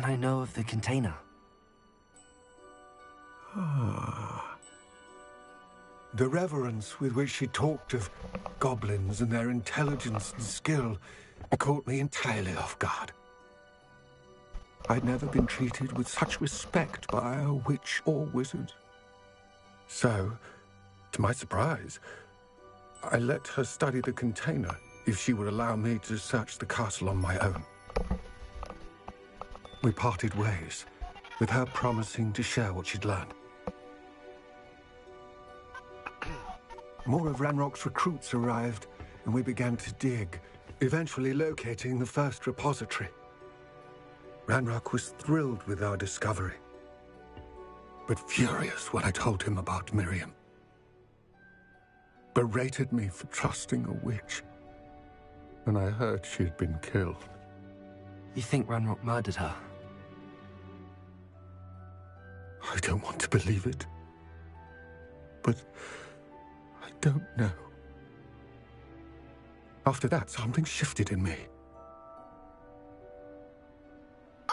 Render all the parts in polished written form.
And I know of the container. Ah. The reverence with which she talked of goblins and their intelligence and skill caught me entirely off guard. I'd never been treated with such respect by a witch or wizard. So, to my surprise, I let her study the container if she would allow me to search the castle on my own. We parted ways, with her promising to share what she'd learned. More of Ranrock's recruits arrived, and we began to dig, eventually locating the first repository. Ranrock was thrilled with our discovery, but furious when I told him about Miriam. Berated me for trusting a witch, and I heard she had been killed. You think Ranrock murdered her? I don't want to believe it, but I don't know. After that, something shifted in me.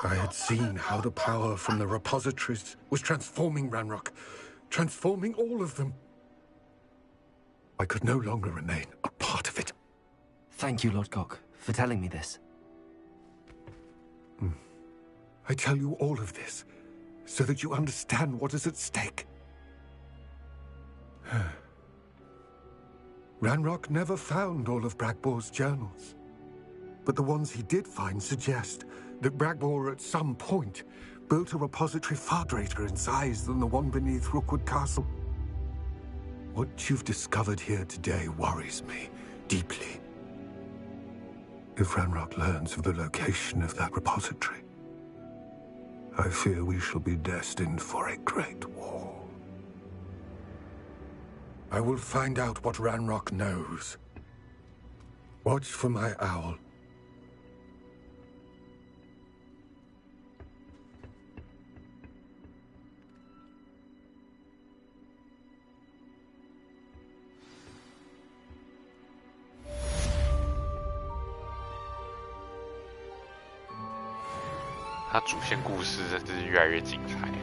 I had seen how the power from the repositories was transforming Ranrock, transforming all of them. I could no longer remain a part of it. Thank you, Lord Cock, for telling me this. I tell you all of this so that you understand what is at stake. Ranrock never found all of Bragbor's journals, but the ones he did find suggest that Bragbor at some point built a repository far greater in size than the one beneath Rookwood Castle. What you've discovered here today worries me deeply. If Ranrock learns of the location of that repository, I fear we shall be destined for a great war. I will find out what Ranrock knows. Watch for my owl.它主线故事真是越来越精彩了。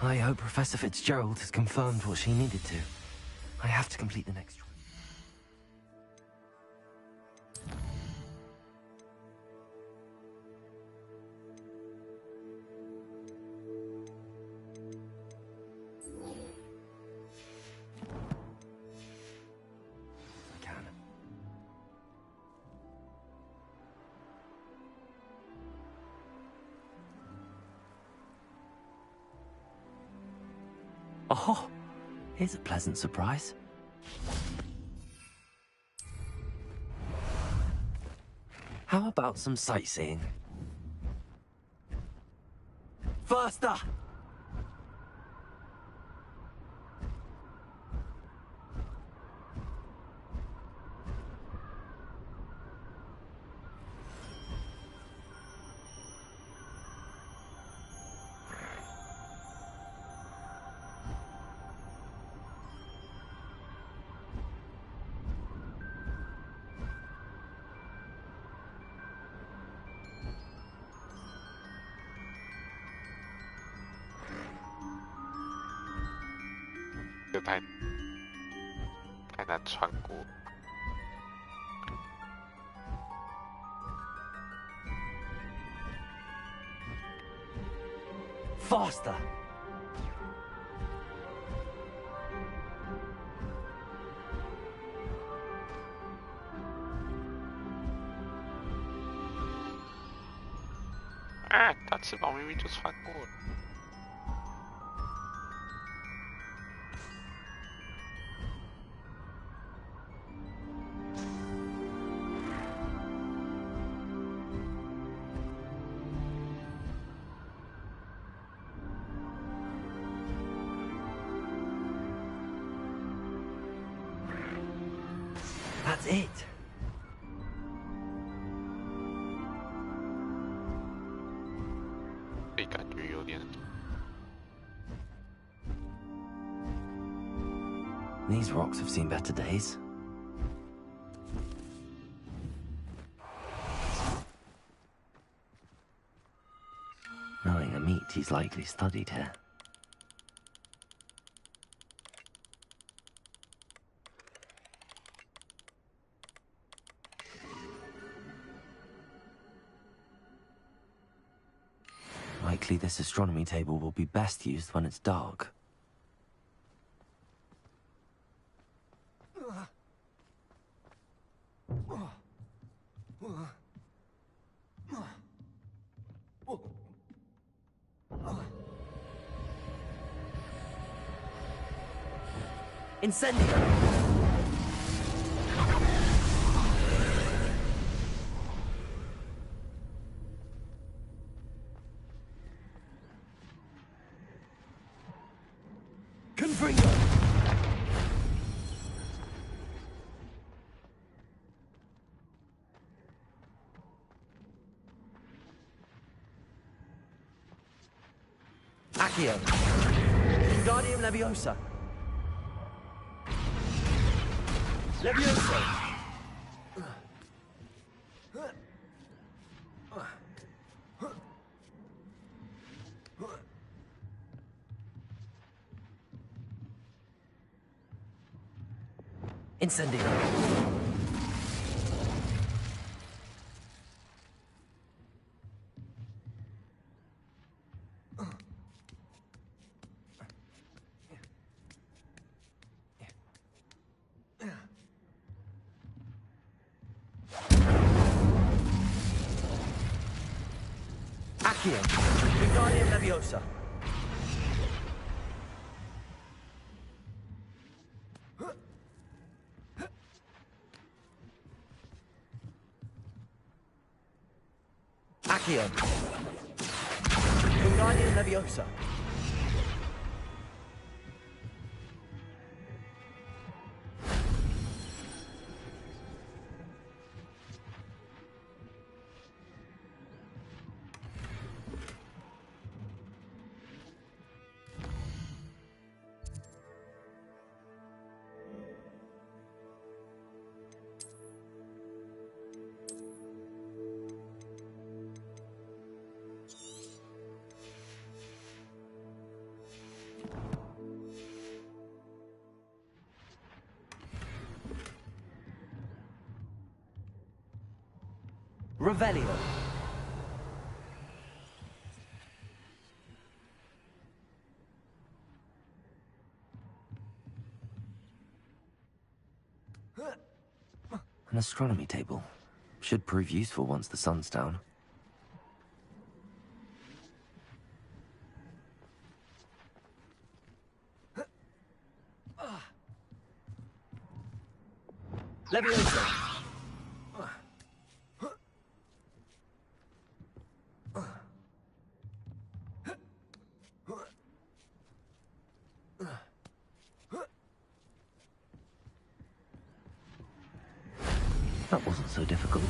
I hope Professor Fitzgerald has confirmed what she needed to. I have to complete the next one. Oh, here's a pleasant surprise. How about some sightseeing? Faster!这太难穿过。Faster! Ah, 它翅膀明明就穿过了。That's it. These rocks have seen better days. Knowing the meat, he's likely studied here. Likely this astronomy table will be best used when it's dark. Incendio! Confringo! Accio! Wingardium Leviosa! Leviosa! Incendio! Accio! Wingardium Leviosa! Accio! Wingardium Leviosa! Revelio. An astronomy table. Should prove useful once the sun's down. Leviosa! That wasn't so difficult.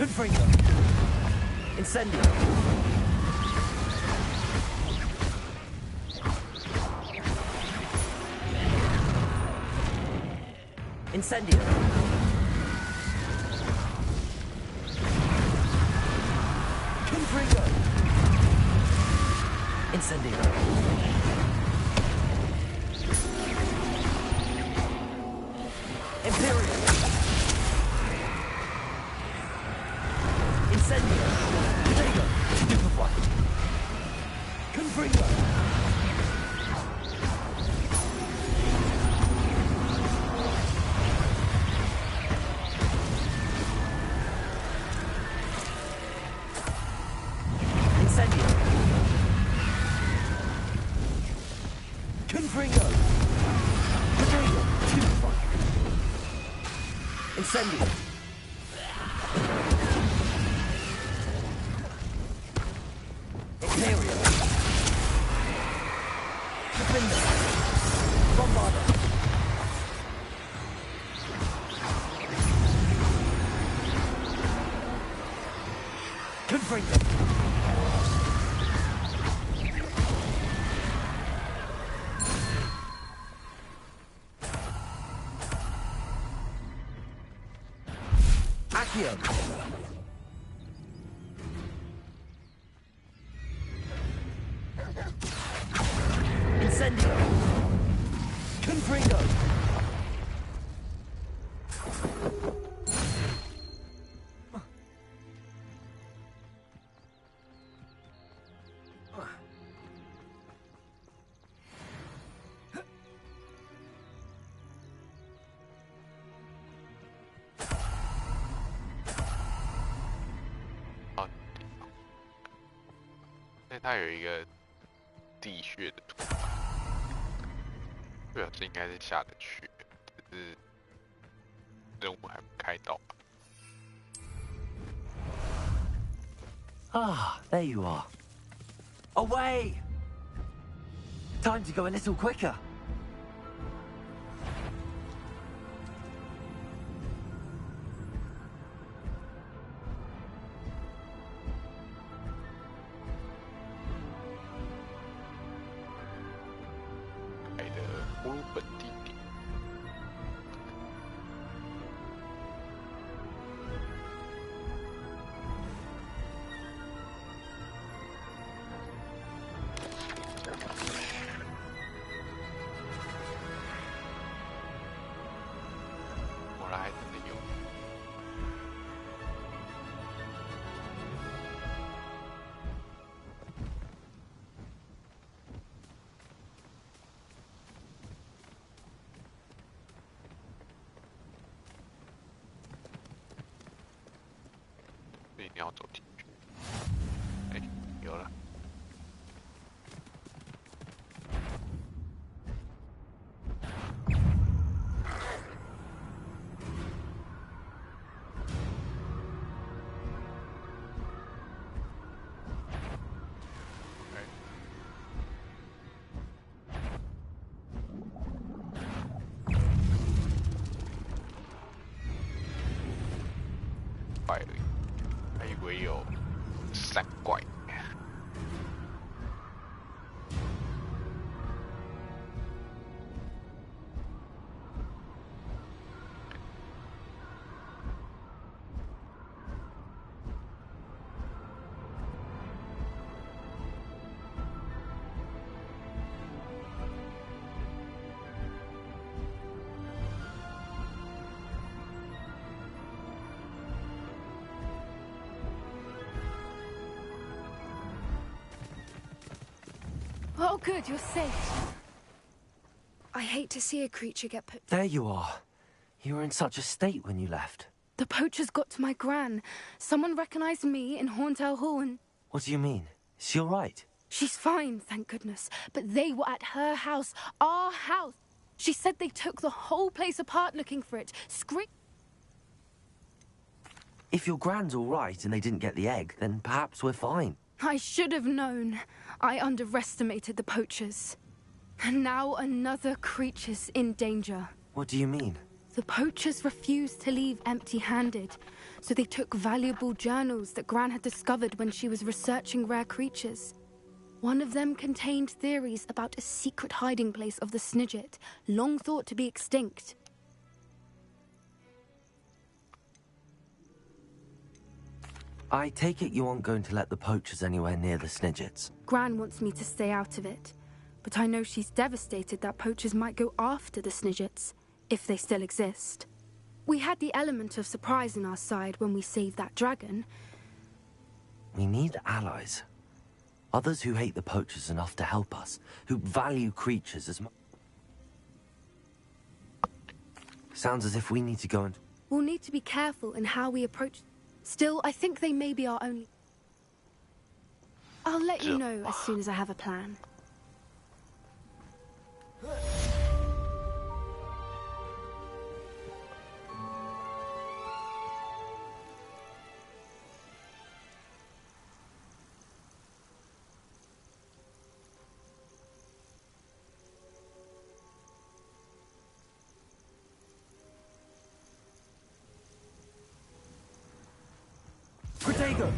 Confringo! Incendio! Incendio! Confringo! Incendio! Imperial! Incendio! Prego! Stupefy! Confringo! Incendio! Confringo! Incendio. Imperio. Defender. Bombarder. Confringo. Accio. Incendio. Confringo.因为它有一个地穴的图，对啊，这应该是下得去，只是任务还没开到吧。 Ah, there you are. Away! Time to go a little quicker.一定要走进去。哎，有了。坏了，还以为有3怪。Oh, good, you're safe. I hate to see a creature get put... There you are. You were in such a state when you left. The poachers got to my gran. Someone recognized me in Horntail Hall and... What do you mean? Is she all right? She's fine, thank goodness. But they were at her house, our house. She said they took the whole place apart looking for it. If your gran's all right and they didn't get the egg, then perhaps we're fine. I should have known. I underestimated the poachers. And now another creature's in danger. What do you mean? The poachers refused to leave empty-handed, so they took valuable journals that Gran had discovered when she was researching rare creatures. One of them contained theories about a secret hiding place of the Snidget, long thought to be extinct. I take it you aren't going to let the poachers anywhere near the Snidgets. Gran wants me to stay out of it, but I know she's devastated that poachers might go after the Snidgets, if they still exist. We had the element of surprise on our side when we saved that dragon. We need allies. Others who hate the poachers enough to help us, who value creatures as much. Sounds as if we need to go and... We'll need to be careful in how we approach... Still, I think they may be our only... I'll let you know as soon as I have a plan. Confringo!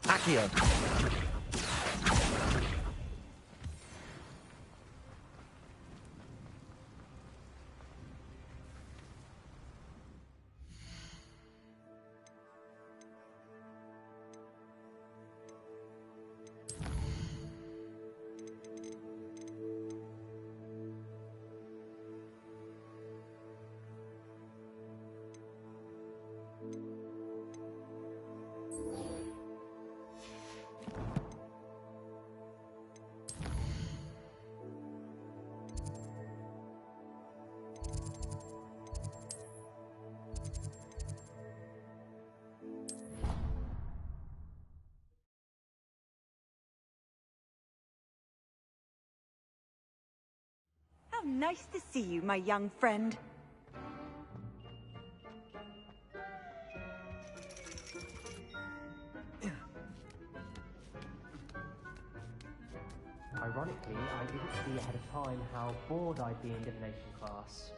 Accio! How nice to see you, my young friend. Ironically, I didn't see ahead of time how bored I'd be in divination class.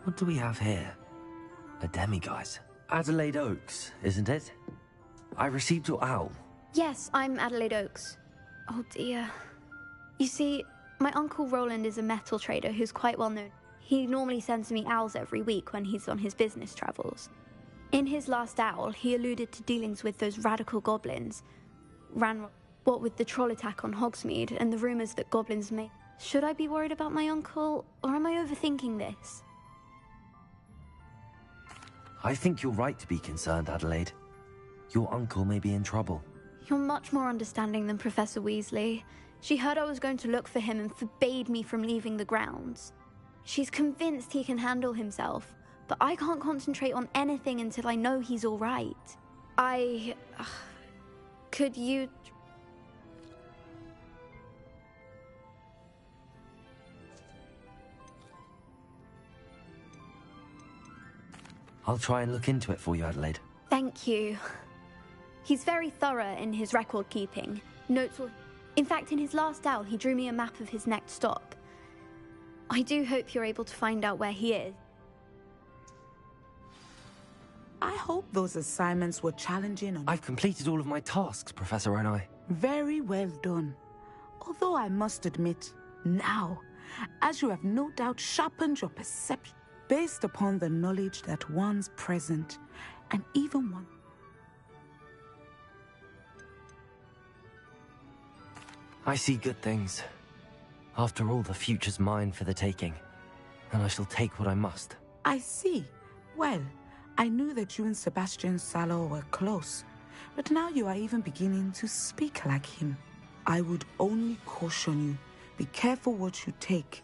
What do we have here? A demiguise. Adelaide Oaks, isn't it? I received your owl. Yes, I'm Adelaide Oaks. Oh dear. You see, my uncle Roland is a metal trader who's quite well known. He normally sends me owls every week when he's on his business travels. In his last owl, he alluded to dealings with those radical goblins. What with the troll attack on Hogsmeade and the rumours that goblins may... Should I be worried about my uncle, or am I overthinking this? I think you're right to be concerned, Adelaide. Your uncle may be in trouble. You're much more understanding than Professor Weasley. She heard I was going to look for him and forbade me from leaving the grounds. She's convinced he can handle himself, but I can't concentrate on anything until I know he's all right. Could you... I'll try and look into it for you, Adelaide. Thank you. He's very thorough in his record keeping. Notes will... In fact, in his last owl, he drew me a map of his next stop. I do hope you're able to find out where he is. I hope those assignments were challenging. I've completed all of my tasks, Professor Onai. Very well done. Although I must admit, now, as you have no doubt sharpened your perception based upon the knowledge that one's present, and even one... I see good things. After all, the future's mine for the taking, and I shall take what I must. I see. Well, I knew that you and Sebastian Sallow were close, but now you are even beginning to speak like him. I would only caution you, be careful what you take.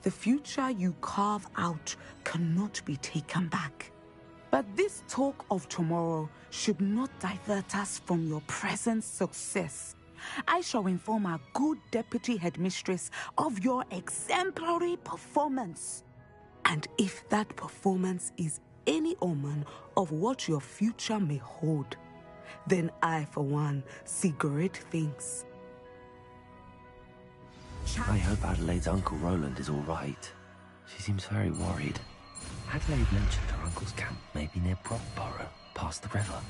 The future you carve out cannot be taken back. But this talk of tomorrow should not divert us from your present success. I shall inform our good deputy headmistress of your exemplary performance. And if that performance is any omen of what your future may hold, then I, for one, see great things. I hope Adelaide's Uncle Roland is all right. She seems very worried. Adelaide mentioned her uncle's camp may be near Brockborough, past the river.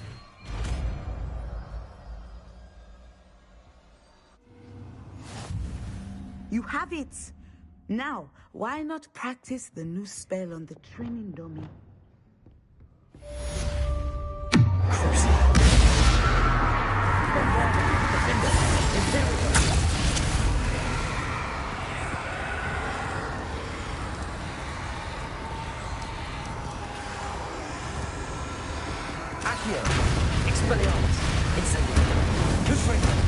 You have it! Now, why not practice the new spell on the training dummy? Accio. Expelliarmus. Incendiary. Confringo.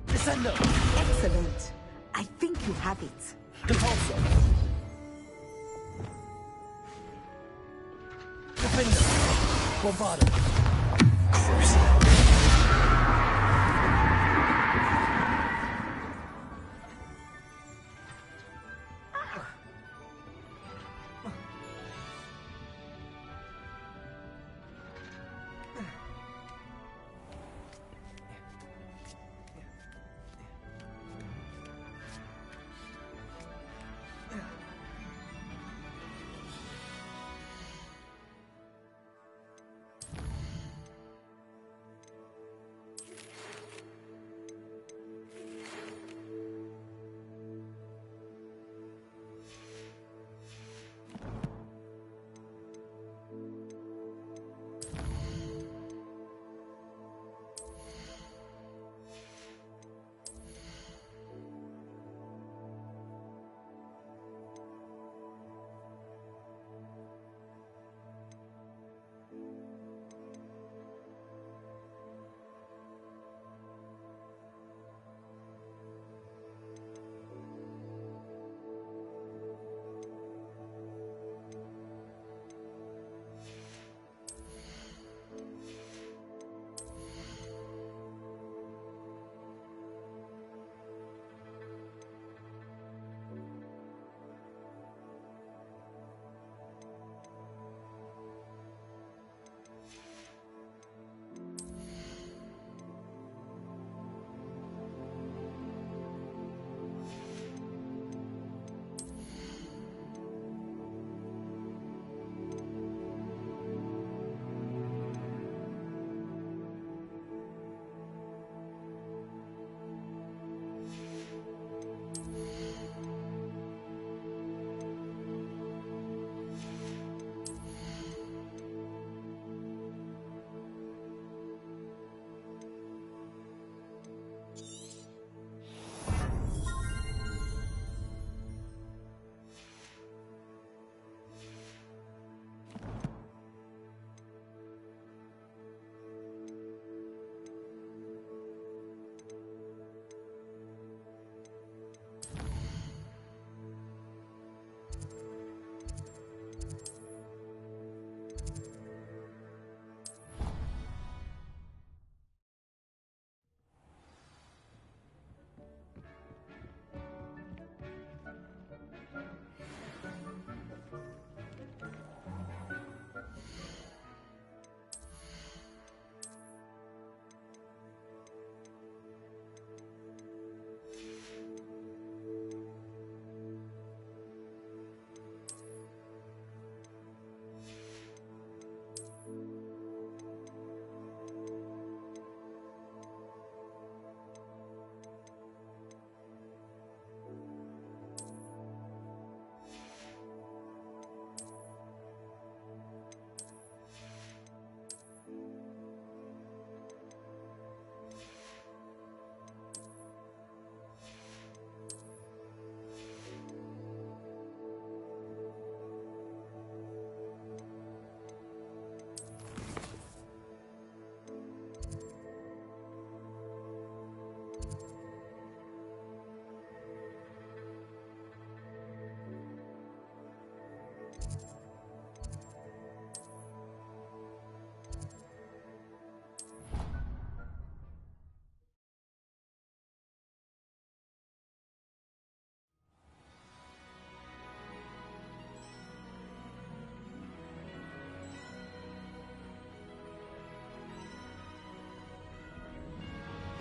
Descendo. Excellent. I think you have it. Compulso. Defendo. Bombado. Crucio.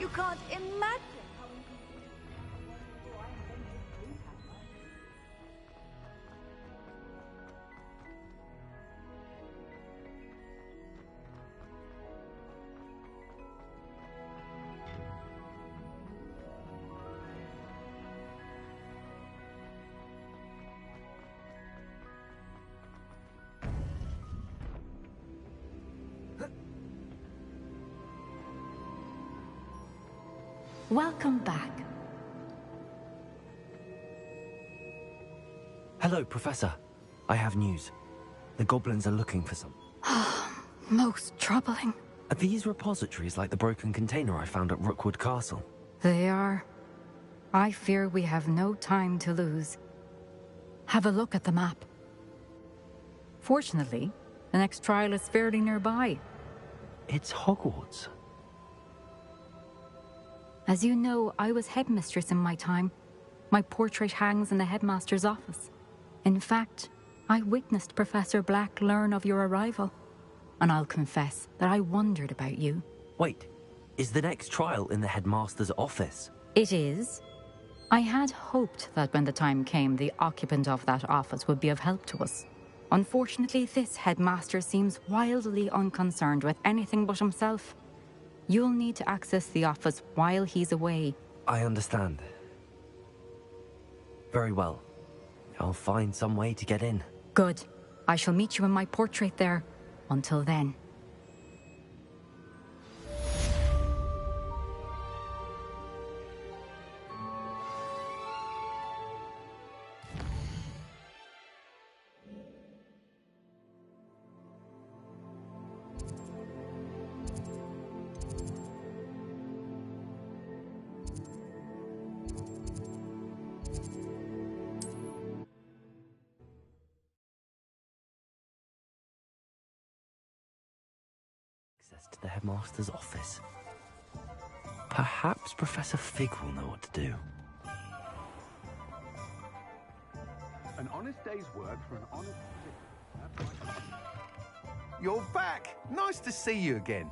You can't imagine how Welcome back. Hello, Professor. I have news. The goblins are looking for some. Most troubling. Are these repositories like the broken container I found at Rookwood Castle? They are. I fear we have no time to lose. Have a look at the map. Fortunately, the next trial is fairly nearby. It's Hogwarts. As you know, I was headmistress in my time. My portrait hangs in the headmaster's office. In fact, I witnessed Professor Black learn of your arrival. And I'll confess that I wondered about you. Wait, is the next trial in the headmaster's office? It is. I had hoped that when the time came, the occupant of that office would be of help to us. Unfortunately, this headmaster seems wildly unconcerned with anything but himself. You'll need to access the office while he's away. I understand. Very well. I'll find some way to get in. Good. I shall meet you in my portrait there. Until then. Access to the headmaster's office. Perhaps Professor Fig will know what to do. An honest day's work for an honest... You're back! Nice to see you again.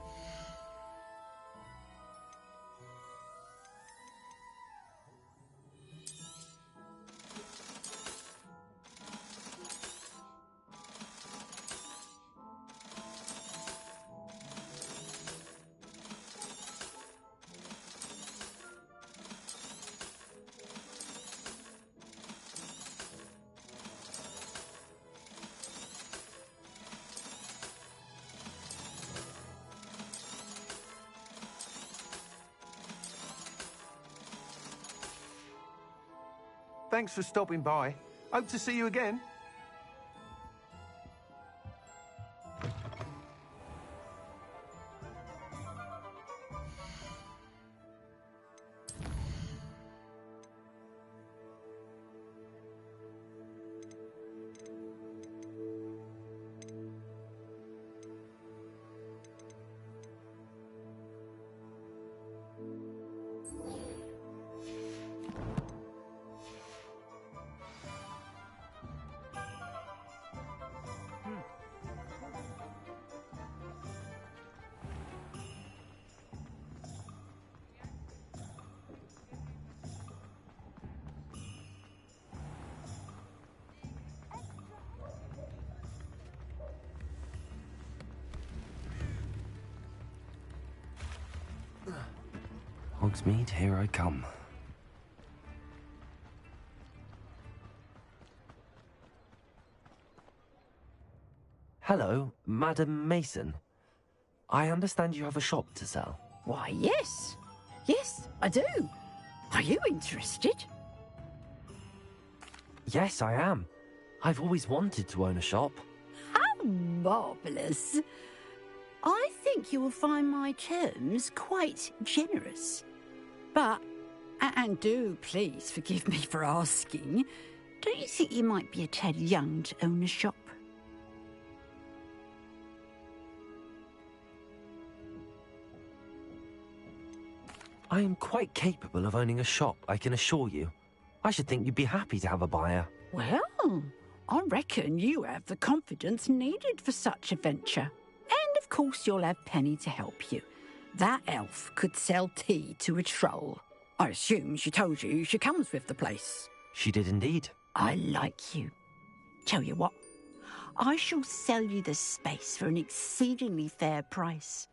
Thanks for stopping by. Hope to see you again. Hogsmeade, here I come. Hello, Madam Mason. I understand you have a shop to sell. Why, yes. Yes, I do. Are you interested? Yes, I am. I've always wanted to own a shop. How marvellous. I think you will find my terms quite generous. But, and do please forgive me for asking, don't you think you might be a tad young to own a shop? I am quite capable of owning a shop, I can assure you. I should think you'd be happy to have a buyer. Well, I reckon you have the confidence needed for such a venture. And of course you'll have Penny to help you. That elf could sell tea to a troll. I assume she told you she comes with the place. She did indeed. I like you. Tell you what, I shall sell you the space for an exceedingly fair price.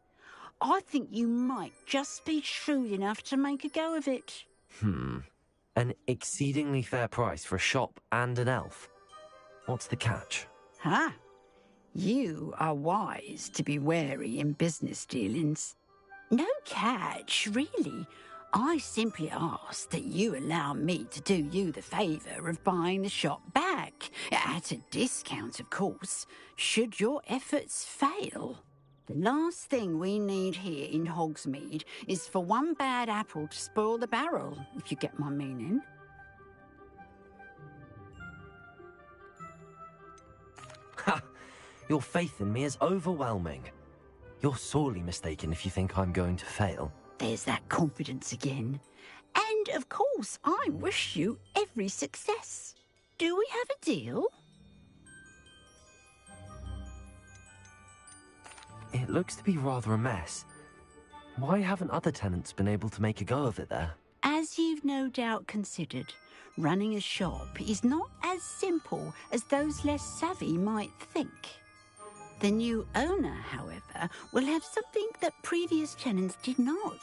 I think you might just be shrewd enough to make a go of it. An exceedingly fair price for a shop and an elf. What's the catch? Huh? You are wise to be wary in business dealings. No catch, really. I simply ask that you allow me to do you the favour of buying the shop back, at a discount, of course, should your efforts fail. The last thing we need here in Hogsmeade is for one bad apple to spoil the barrel, if you get my meaning. Ha! Your faith in me is overwhelming. You're sorely mistaken if you think I'm going to fail. There's that confidence again. And, of course, I wish you every success. Do we have a deal? It looks to be rather a mess. Why haven't other tenants been able to make a go of it there? As you've no doubt considered, running a shop is not as simple as those less savvy might think. The new owner, however, will have something that previous tenants did not.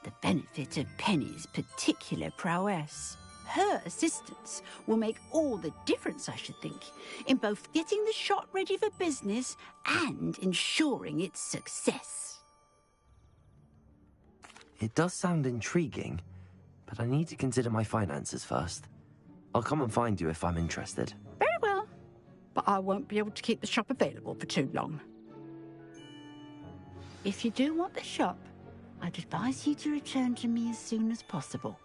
The benefit of Penny's particular prowess. Her assistance will make all the difference, I should think, in both getting the shop ready for business and ensuring its success. It does sound intriguing, but I need to consider my finances first. I'll come and find you if I'm interested. Very well, but I won't be able to keep the shop available for too long. If you do want the shop, I'd advise you to return to me as soon as possible.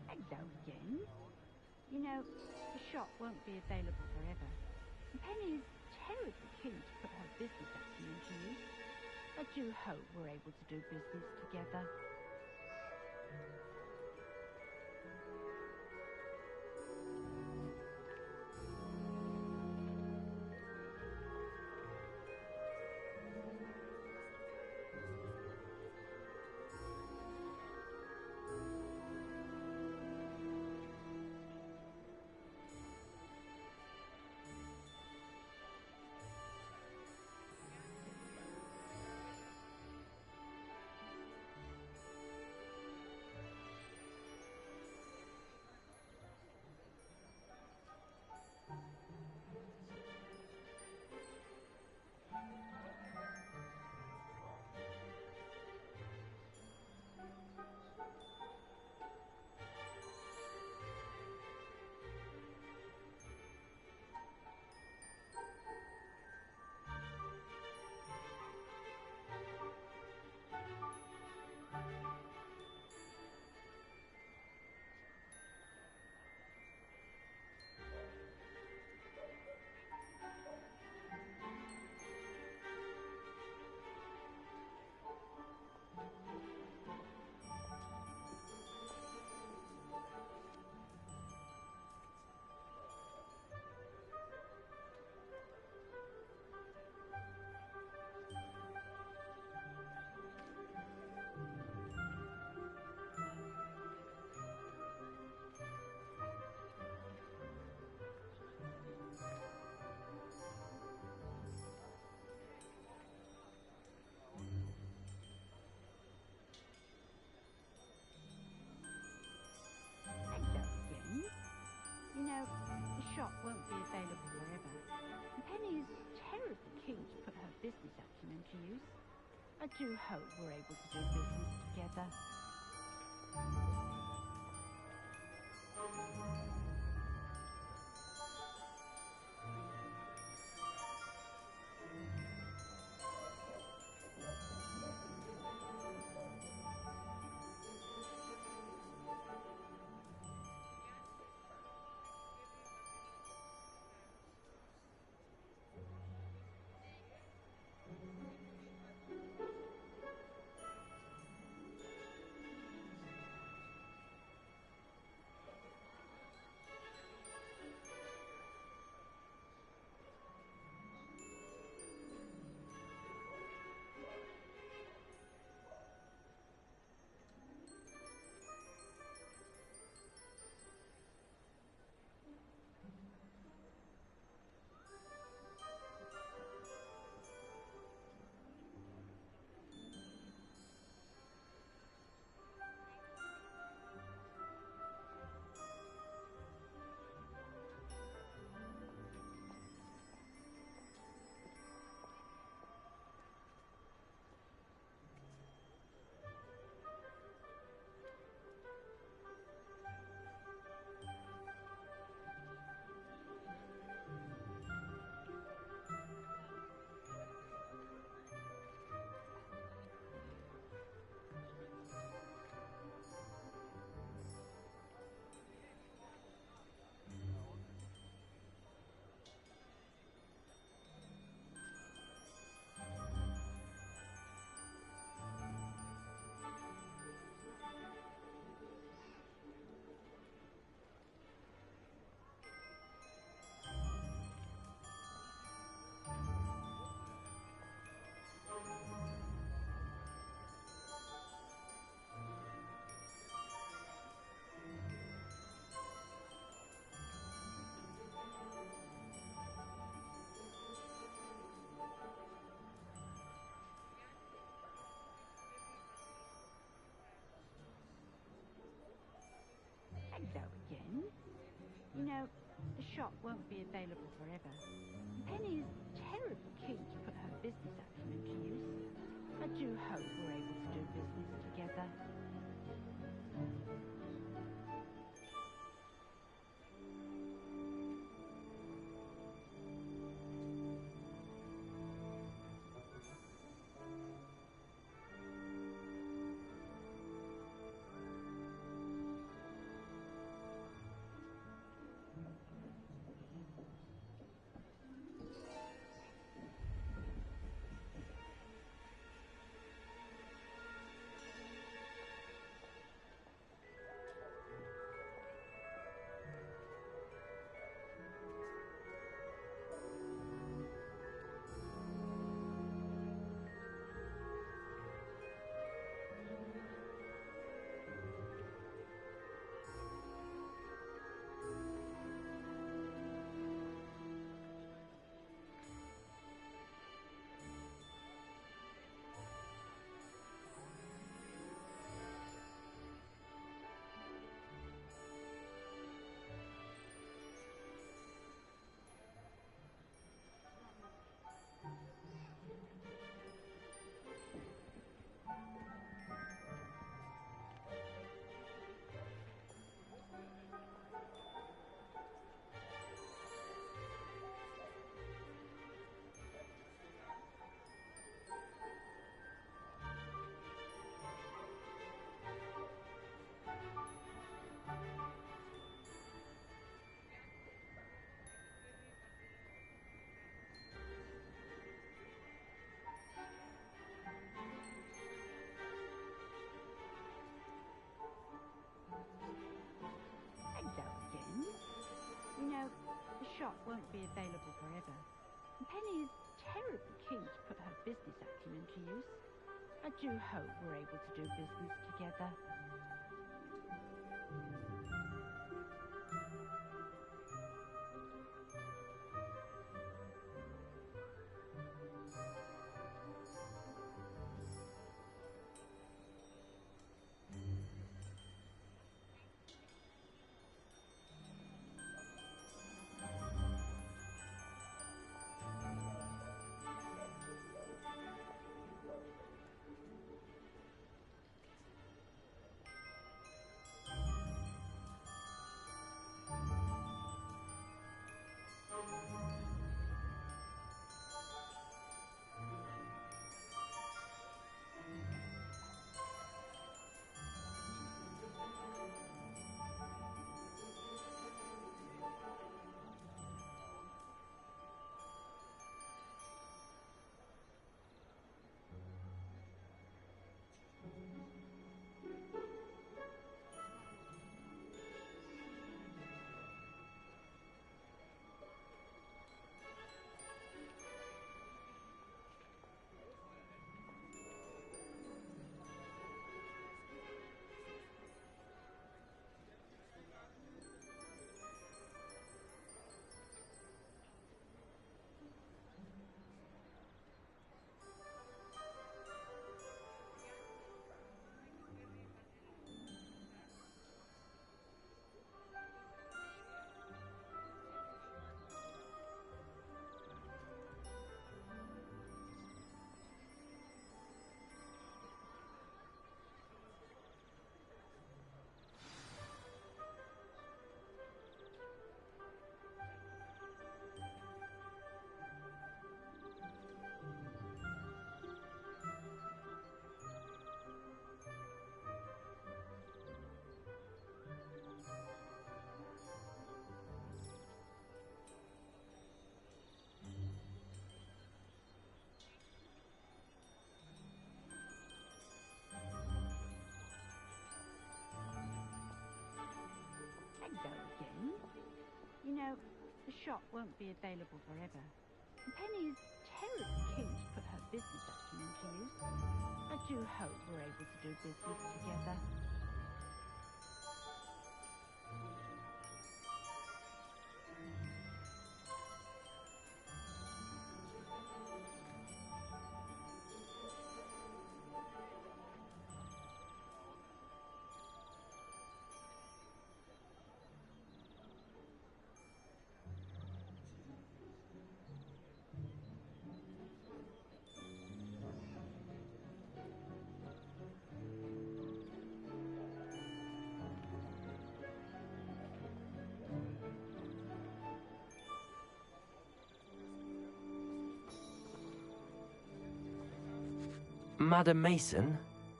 Hello again. You know, the shop won't be available forever. And Penny is terribly keen to put her business acumen to use. I do hope we're able to do business together. You know, the shop won't be available forever. And Penny is terribly keen to put her business acumen to use. I do hope we're able to do business together. shop won't be available forever. Penny is terribly keen to put her business acumen to use. I do hope we're able to do business together. Shop won't be available forever. Penny is terribly keen to put her business acumen to use. I do hope we're able to do business together. The shop won't be available forever. Penny is terribly keen to put her business acumen to use. I do hope we're able to do business together. Madam Mason,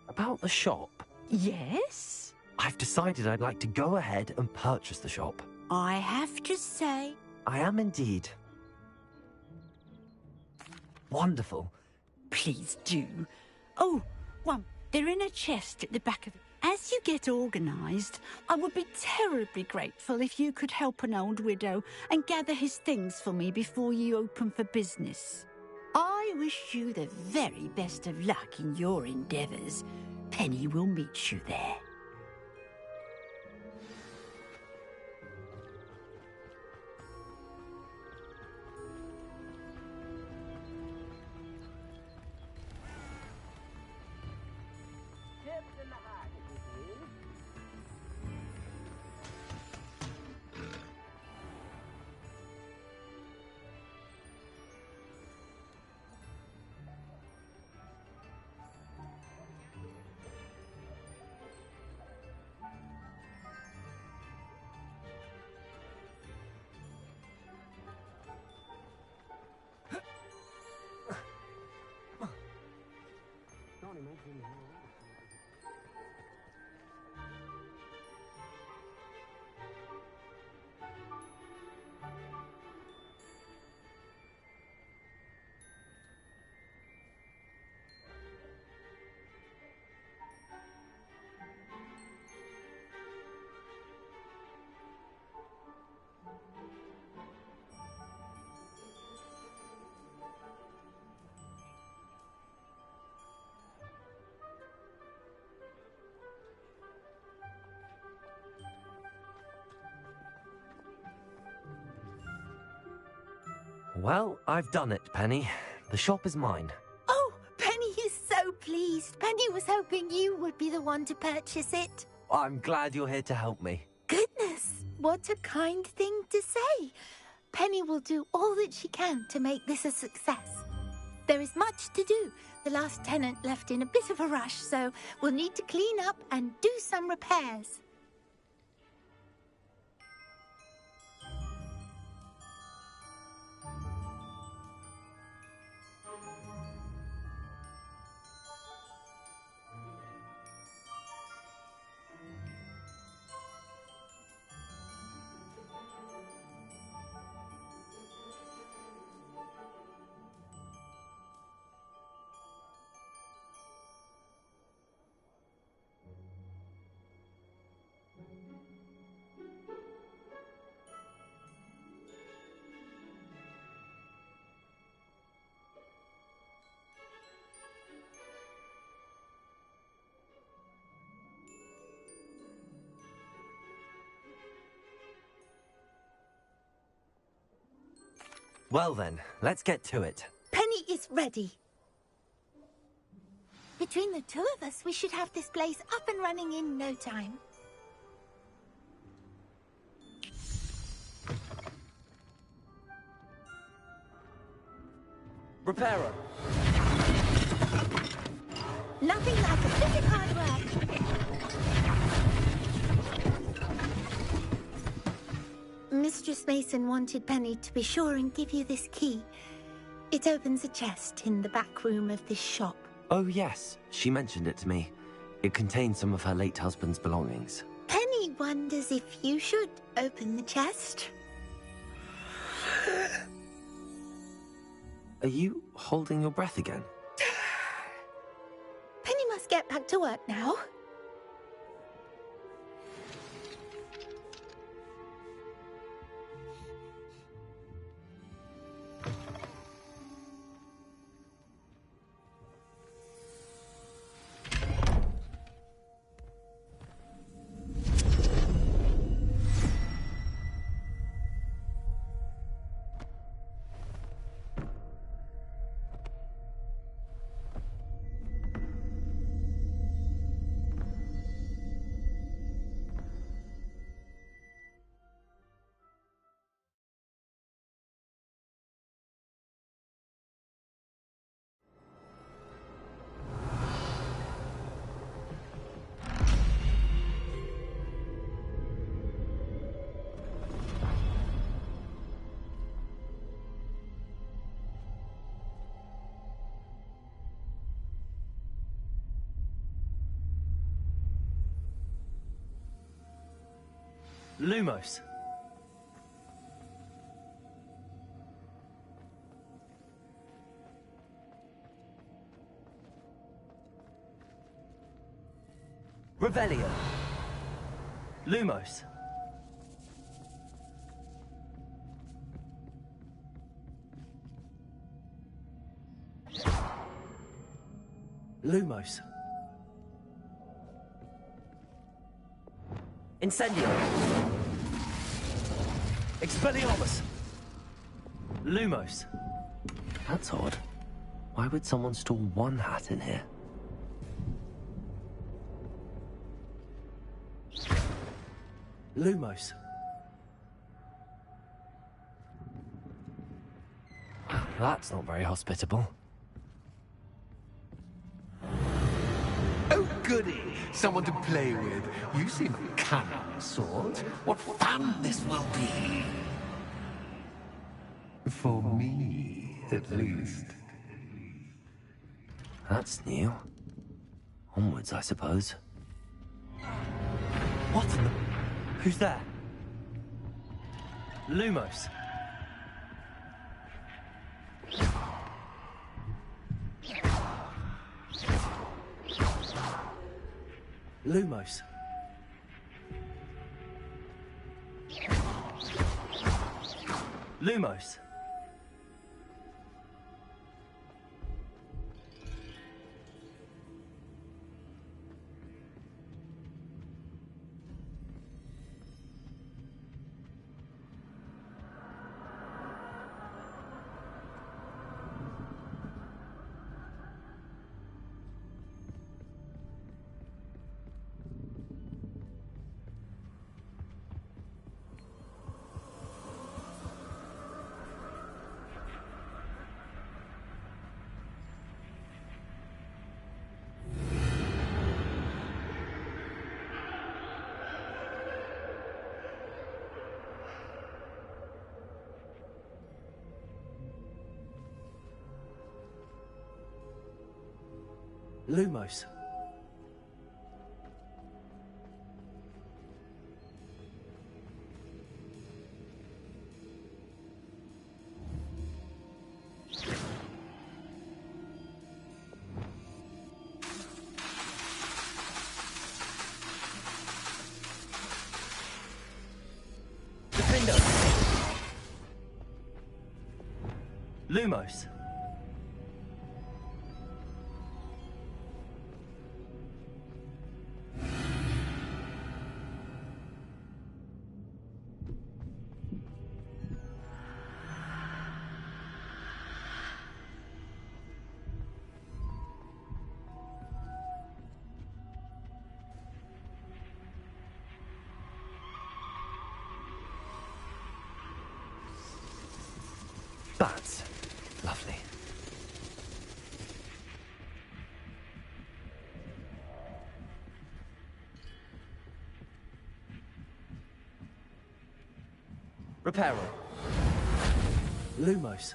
about the shop. Yes? I've decided I'd like to go ahead and purchase the shop. I have to say... I am indeed. Wonderful. Please do. Oh, they're in a chest at the back of it. As you get organised, I would be terribly grateful if you could help an old widow and gather his things for me before you open for business. I wish you the very best of luck in your endeavours. Penny will meet you there. Well, I've done it, Penny. The shop is mine. Oh, Penny is so pleased. Penny was hoping you would be the one to purchase it. I'm glad you're here to help me. Goodness, what a kind thing to say. Penny will do all that she can to make this a success. There is much to do. The last tenant left in a bit of a rush, so we'll need to clean up and do some repairs. Well then, let's get to it. Penny is ready. Between the two of us, we should have this place up and running in no time. Repairer. Nothing like a bit of hard work. Mistress Mason wanted Penny to be sure and give you this key. It opens a chest in the back room of this shop. Oh yes, she mentioned it to me. It contains some of her late husband's belongings. Penny wonders if you should open the chest. Are you holding your breath again? Penny must get back to work now. Lumos. Revelio. Lumos. Lumos. Incendio. Expelliarmus. Lumos. That's odd. Why would someone store one hat in here? Lumos. That's not very hospitable. Oh, goody! Someone to play with. You seem cunning, Sword. What fun this will be! For me, at least. That's new. Onwards, I suppose. What in the... Who's there? Lumos. Lumos. Lumos. Lumos. Defendo. Lumos. Bats. Lovely. Reparo. Lumos.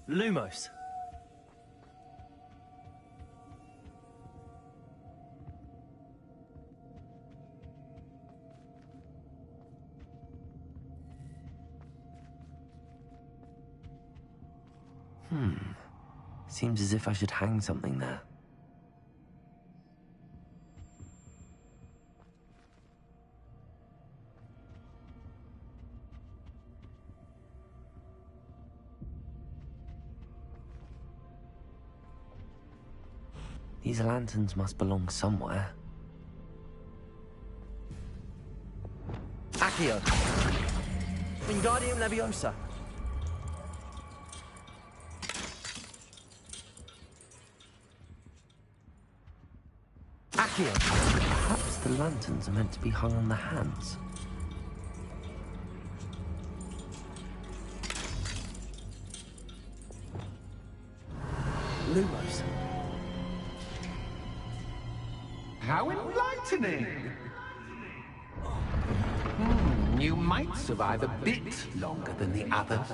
Lumos. Seems as if I should hang something there. These lanterns must belong somewhere. Accio. Wingardium Leviosa. Accio. Perhaps the lanterns are meant to be hung on the hands. Lumos. How enlightening! You might survive a bit longer than the others.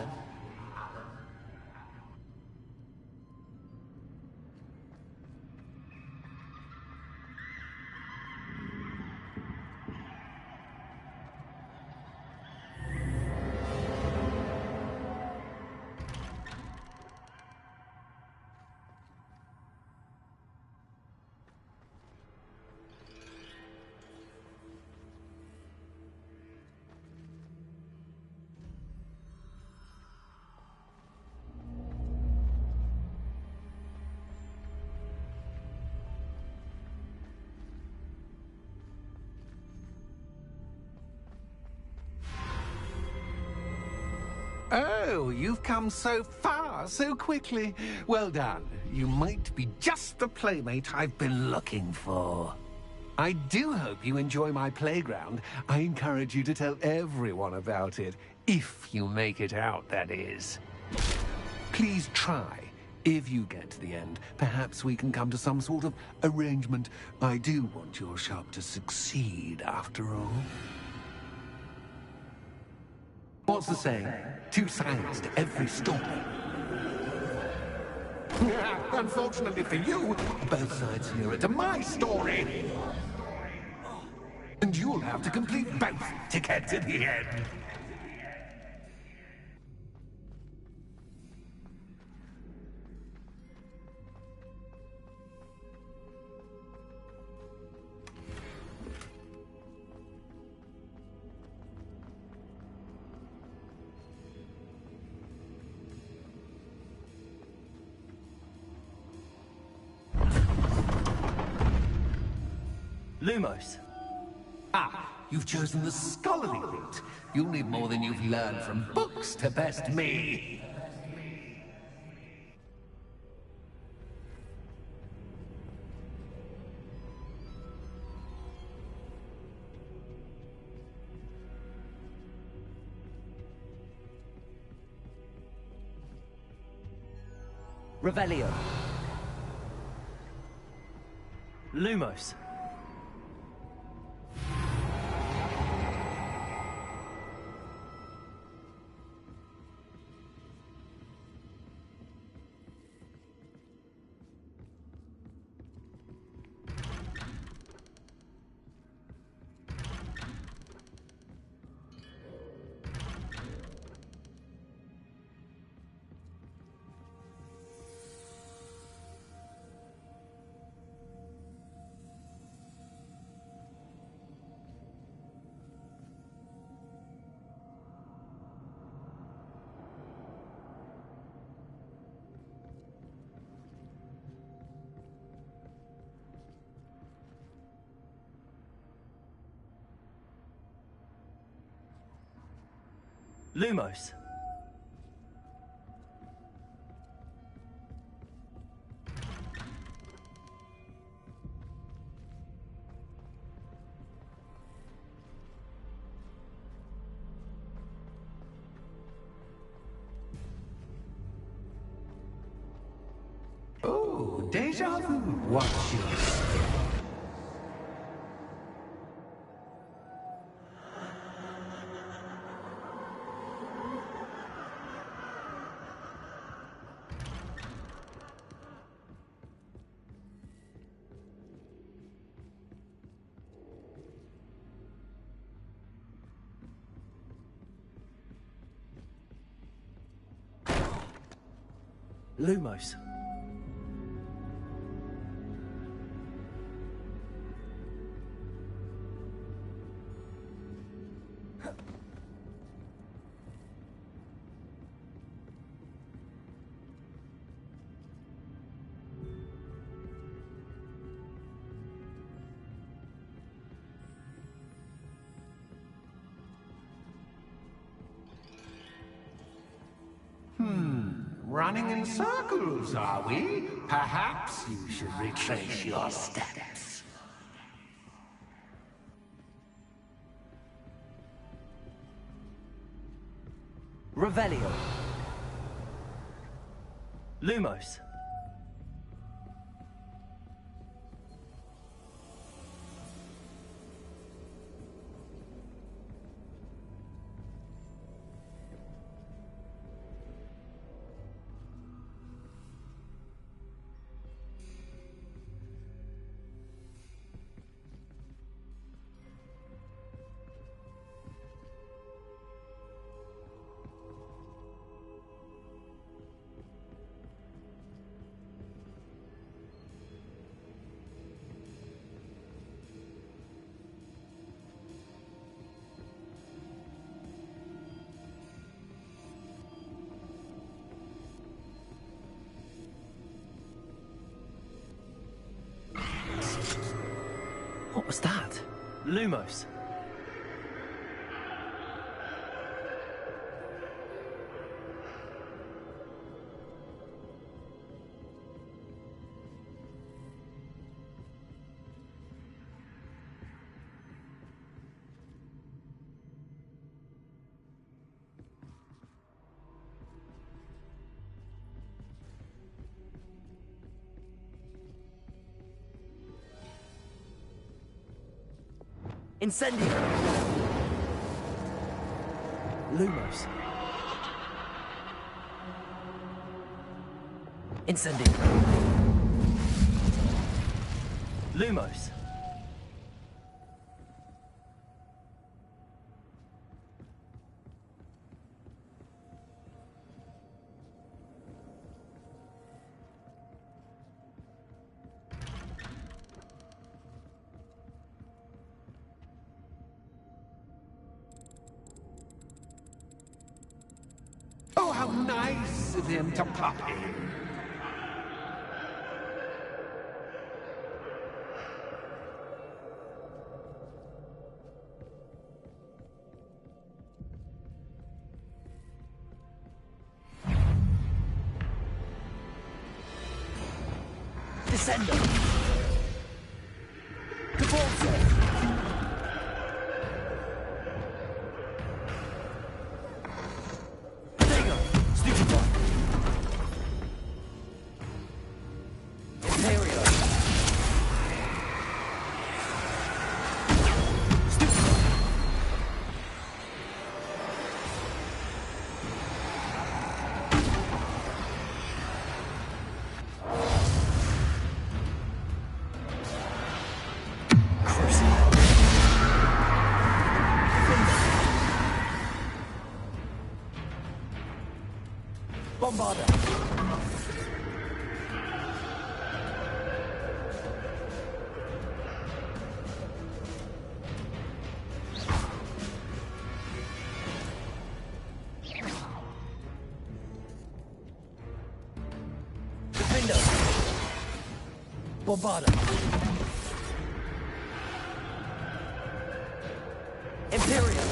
Oh, you've come so far, so quickly. Well done. You might be just the playmate I've been looking for. I do hope you enjoy my playground. I encourage you to tell everyone about it. If you make it out, that is. Please try. If you get to the end, perhaps we can come to some sort of arrangement. I do want your shop to succeed, after all. What's the saying? Two sides to every story. Unfortunately for you, both sides here are to my story. And you'll have to complete both to get to the end. Lumos. Ah, you've chosen the scholarly route. You'll need more than you've learned from books to best me. Revelio. Lumos. Lumos. Oh, deja vu. Watch your step. Lumos. Running in circles, are we? Perhaps you should retrace your steps. Revelio. Lumos. What was that? Lumos. Incendio! Lumos. Incendio. Lumos. Oh, how nice of him to pop in. Descendo. Cabalzo. Digo. Stupefy. Imperio. Stupefy. Bombarda. Defendo. Bombarda. Imperial.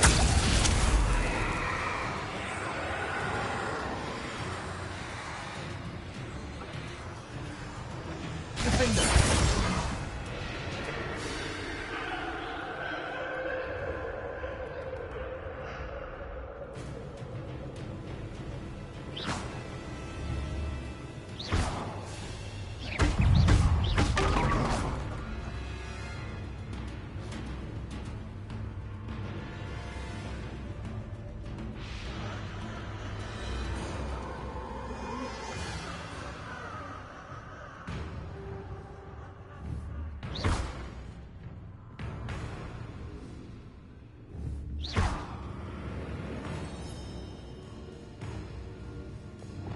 Defender.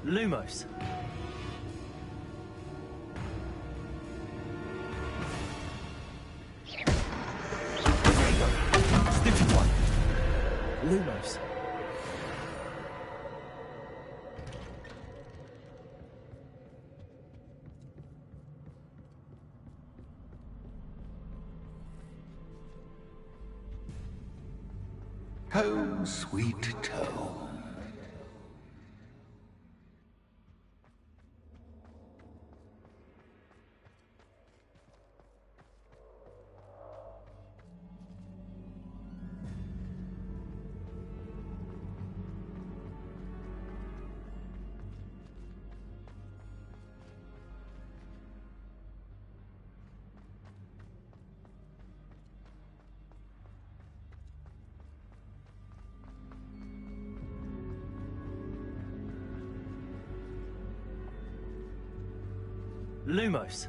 Lumos. Stupid one. Lumos. Home, sweet home. Lumos.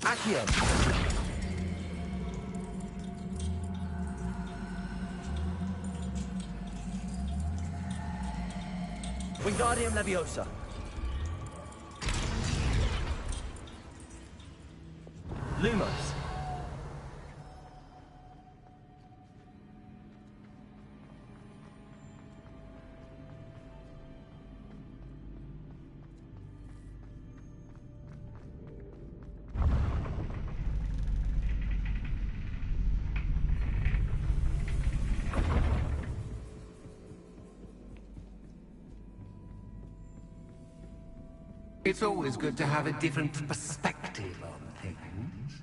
Accio. Wingardium Leviosa. Lumos. It's always good to have a different perspective on things.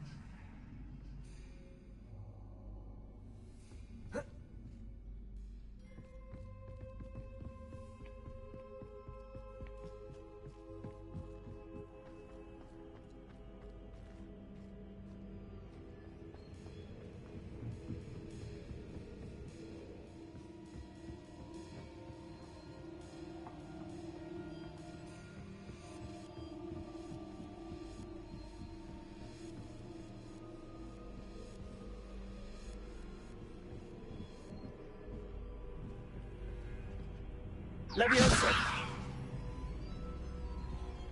Leviosa!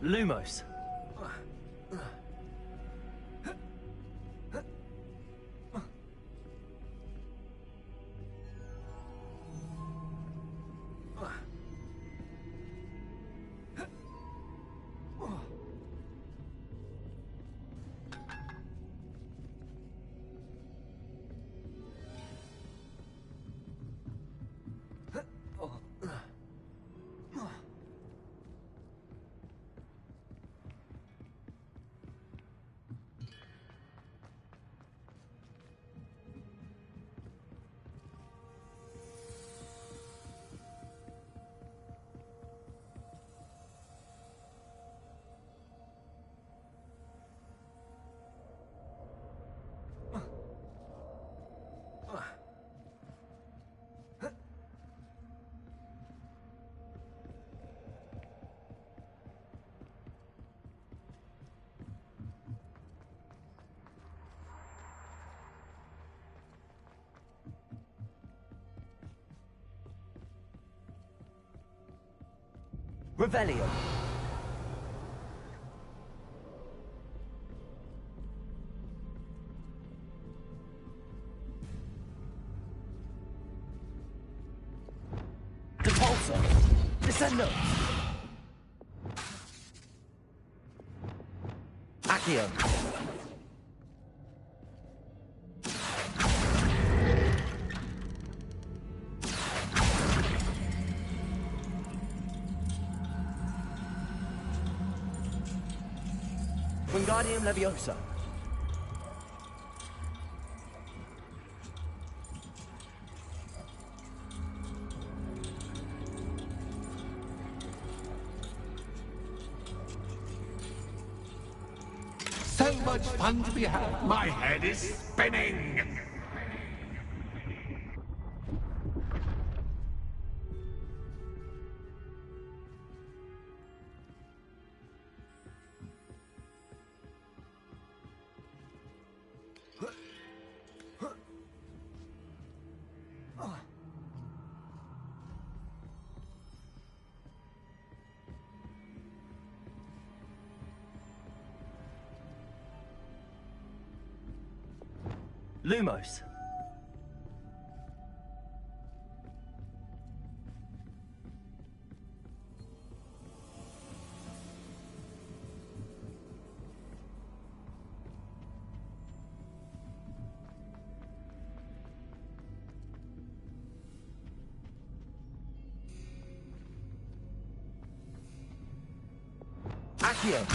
Lumos! Revelio. Depulso. Descendo. Accio. Wingardium Leviosa. So much fun to be had. My head is spinning. Lumos. Accio.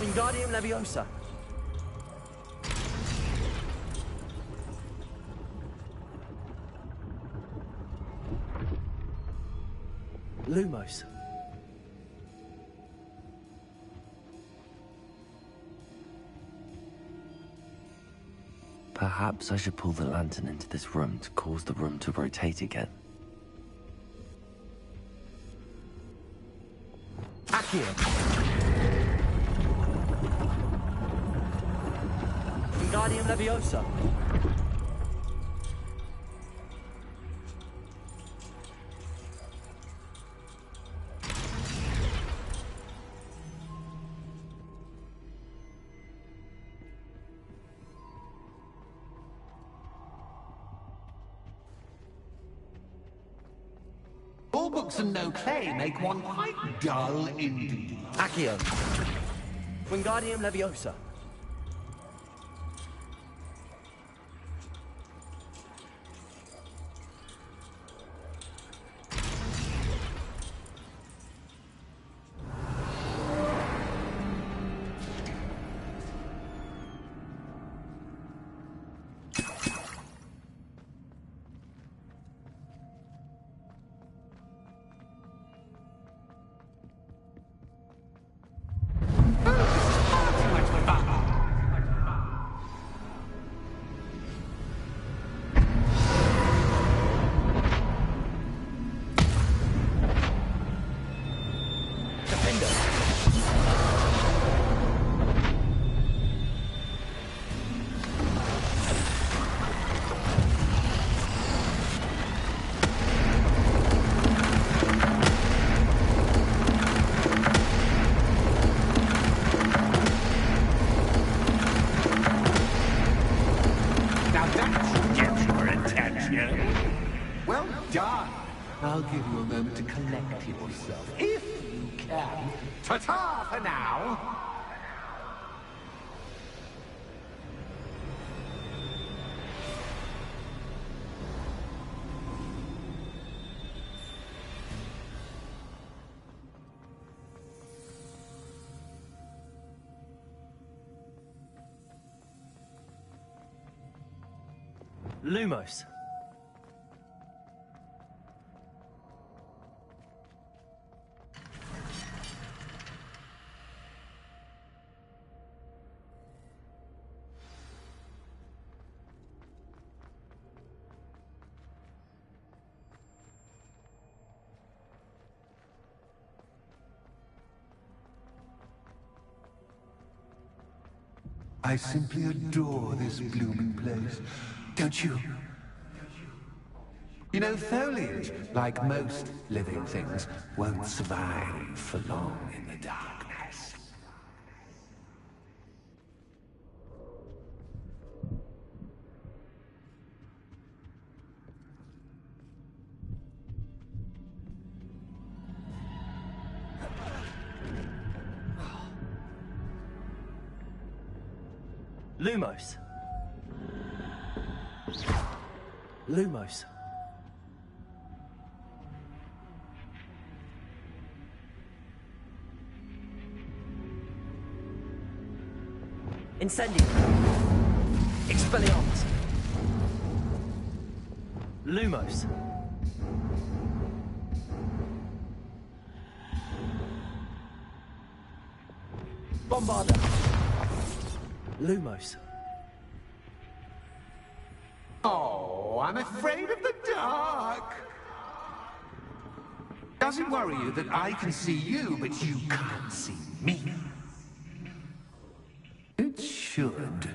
Wingardium Leviosa. Lumos. Perhaps I should pull the lantern into this room to cause the room to rotate again. Accio. Wingardium Leviosa. All books and no clay make one quite dull indeed. Accio. Wingardium Leviosa. Much my back. Well done. I'll give you a moment to collect yourself, if you can. Ta-ta for now! Lumos. I simply adore this blooming place. Don't you? You know, foliage, like most living things, won't survive for long in the darkness. Lumos. Lumos. Incendio. Expelliarmus. Lumos. Bombarda. Lumos. Oh, I'm afraid of the dark. Does it worry you that I can see you, but you can't see me? It should.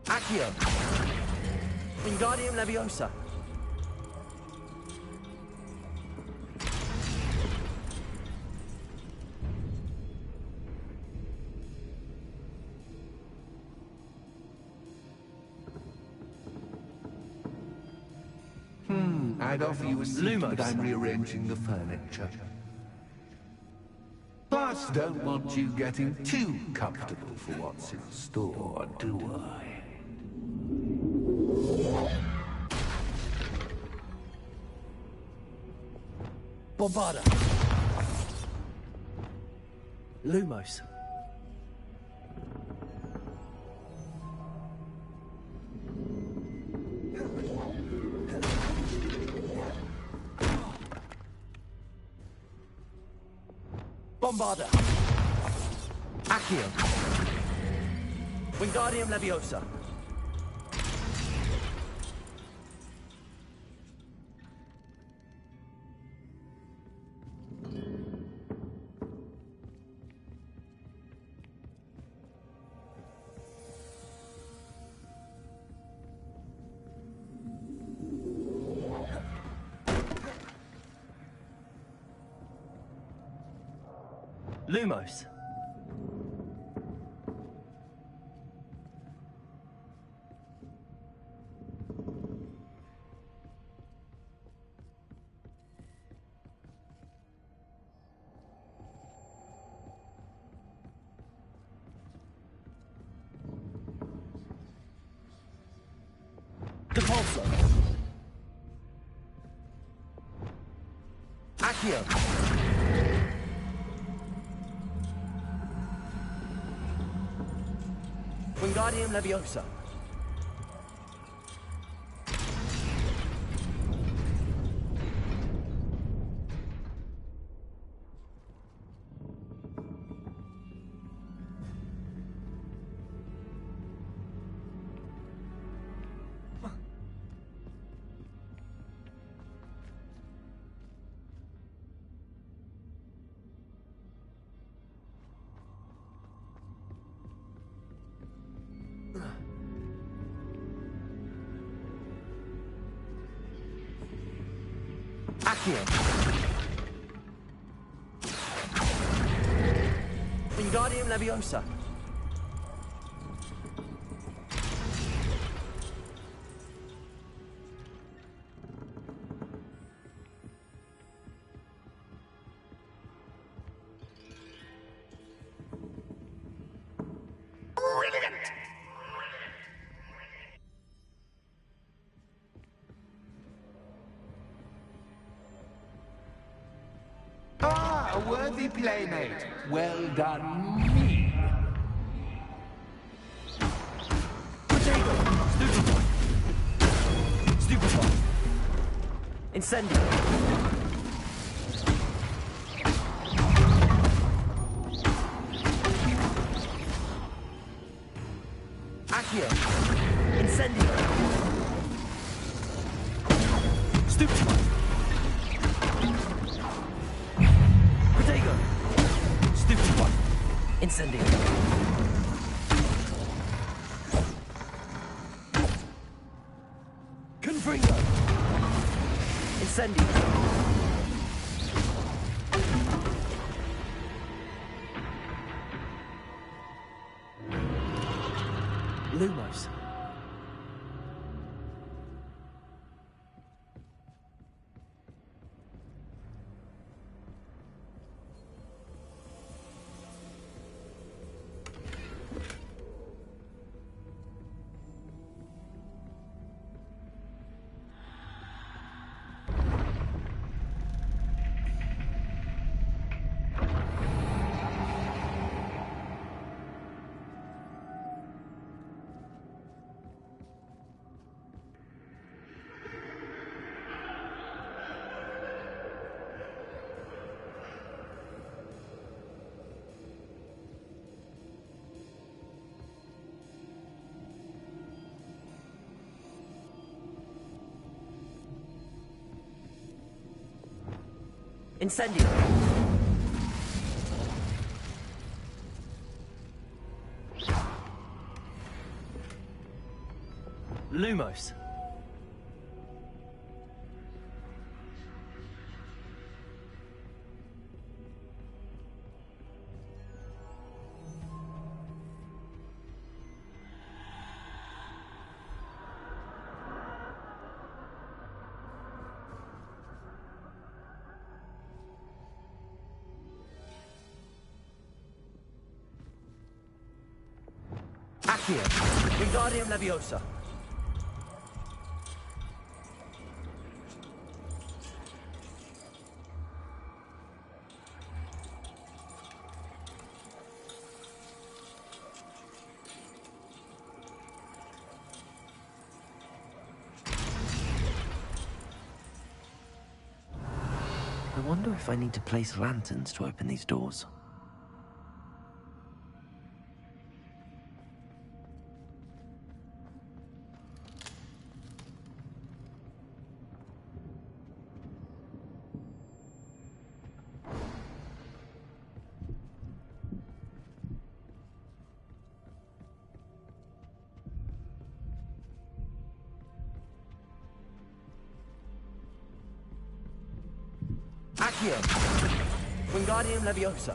Accio. Wingardium Leviosa. I'd offer you a seat, but I'm rearranging the furniture. Plus, don't want you getting too comfortable for what's in store, do I? Bombarda. Lumos. Bombarda. Accio. Wingardium Leviosa. Lumos. Depulso. Accio. Wingardium Leviosa. Accio. Wingardium Leviosa. Ah, a worthy playmate. Well done, me. Stupefy. Stupefy. Incendio. Accio. Incendio. Stupefy. Protego. Stupefy. Incendio. Confringo. Incendio. Lumos. Incendio. Lumos. Accio. Wingardium Leviosa. I wonder if I need to place lanterns to open these doors. Accio. Wingardium Leviosa.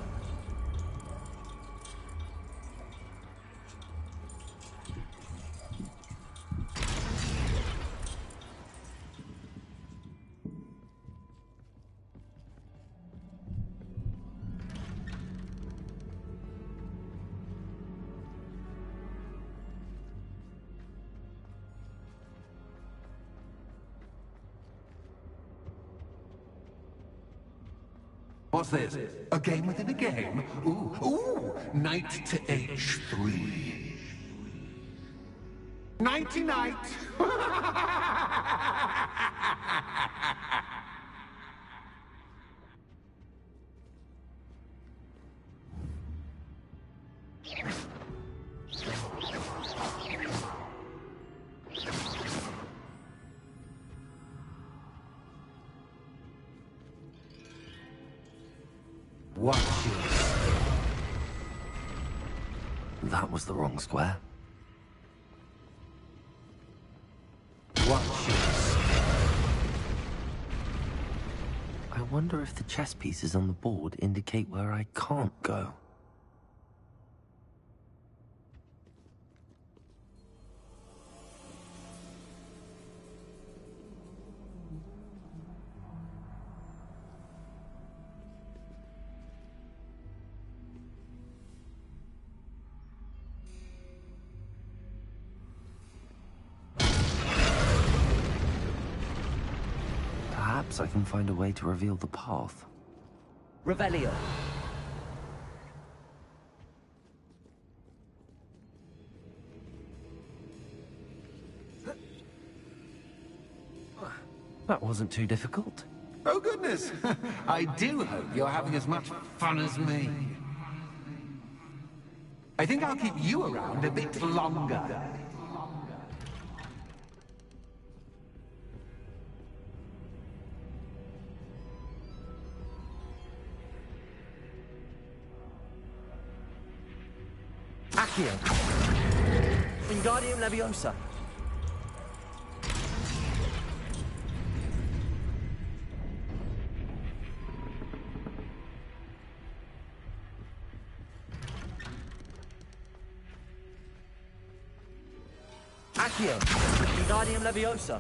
What's this? A game within a game? Ooh, knight to H3. Nighty-night! Watch yours. That was the wrong square. Watch yours. wonder if the chess pieces on the board indicate where I can't go. Perhaps I can find a way to reveal the path. Revelio. That wasn't too difficult. Oh, goodness. I do hope you're having as much fun as me. I think I'll keep you around a bit longer. Accio. Wingardium Leviosa. Accio. Wingardium Leviosa.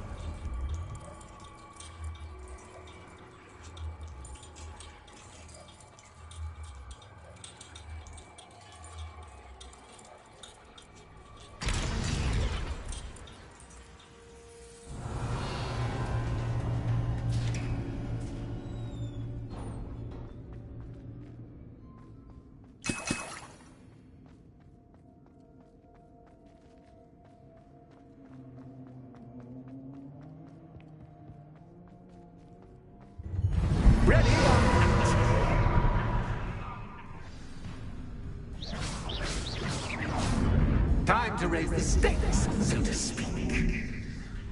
Time to raise the stakes, so to speak.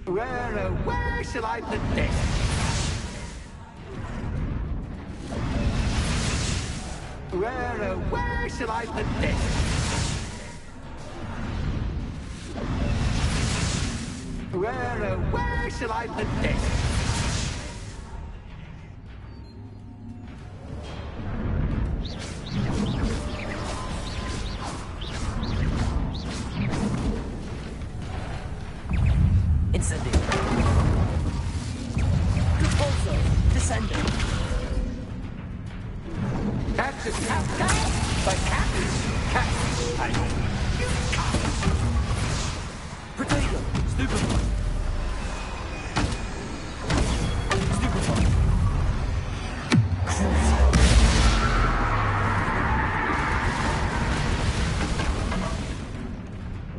Where shall I put this? Where shall I put this? Where shall I put this?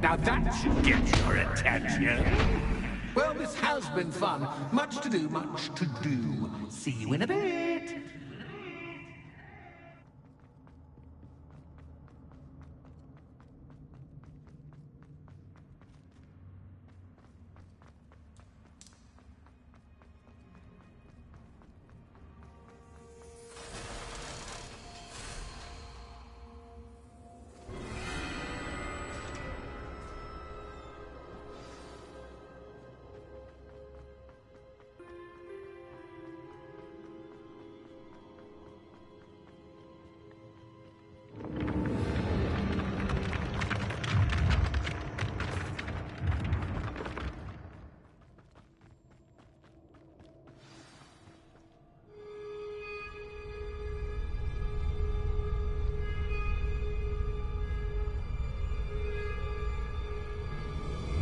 Now that should get your attention. Well, this has been fun. Much to do, much to do. See you in a bit.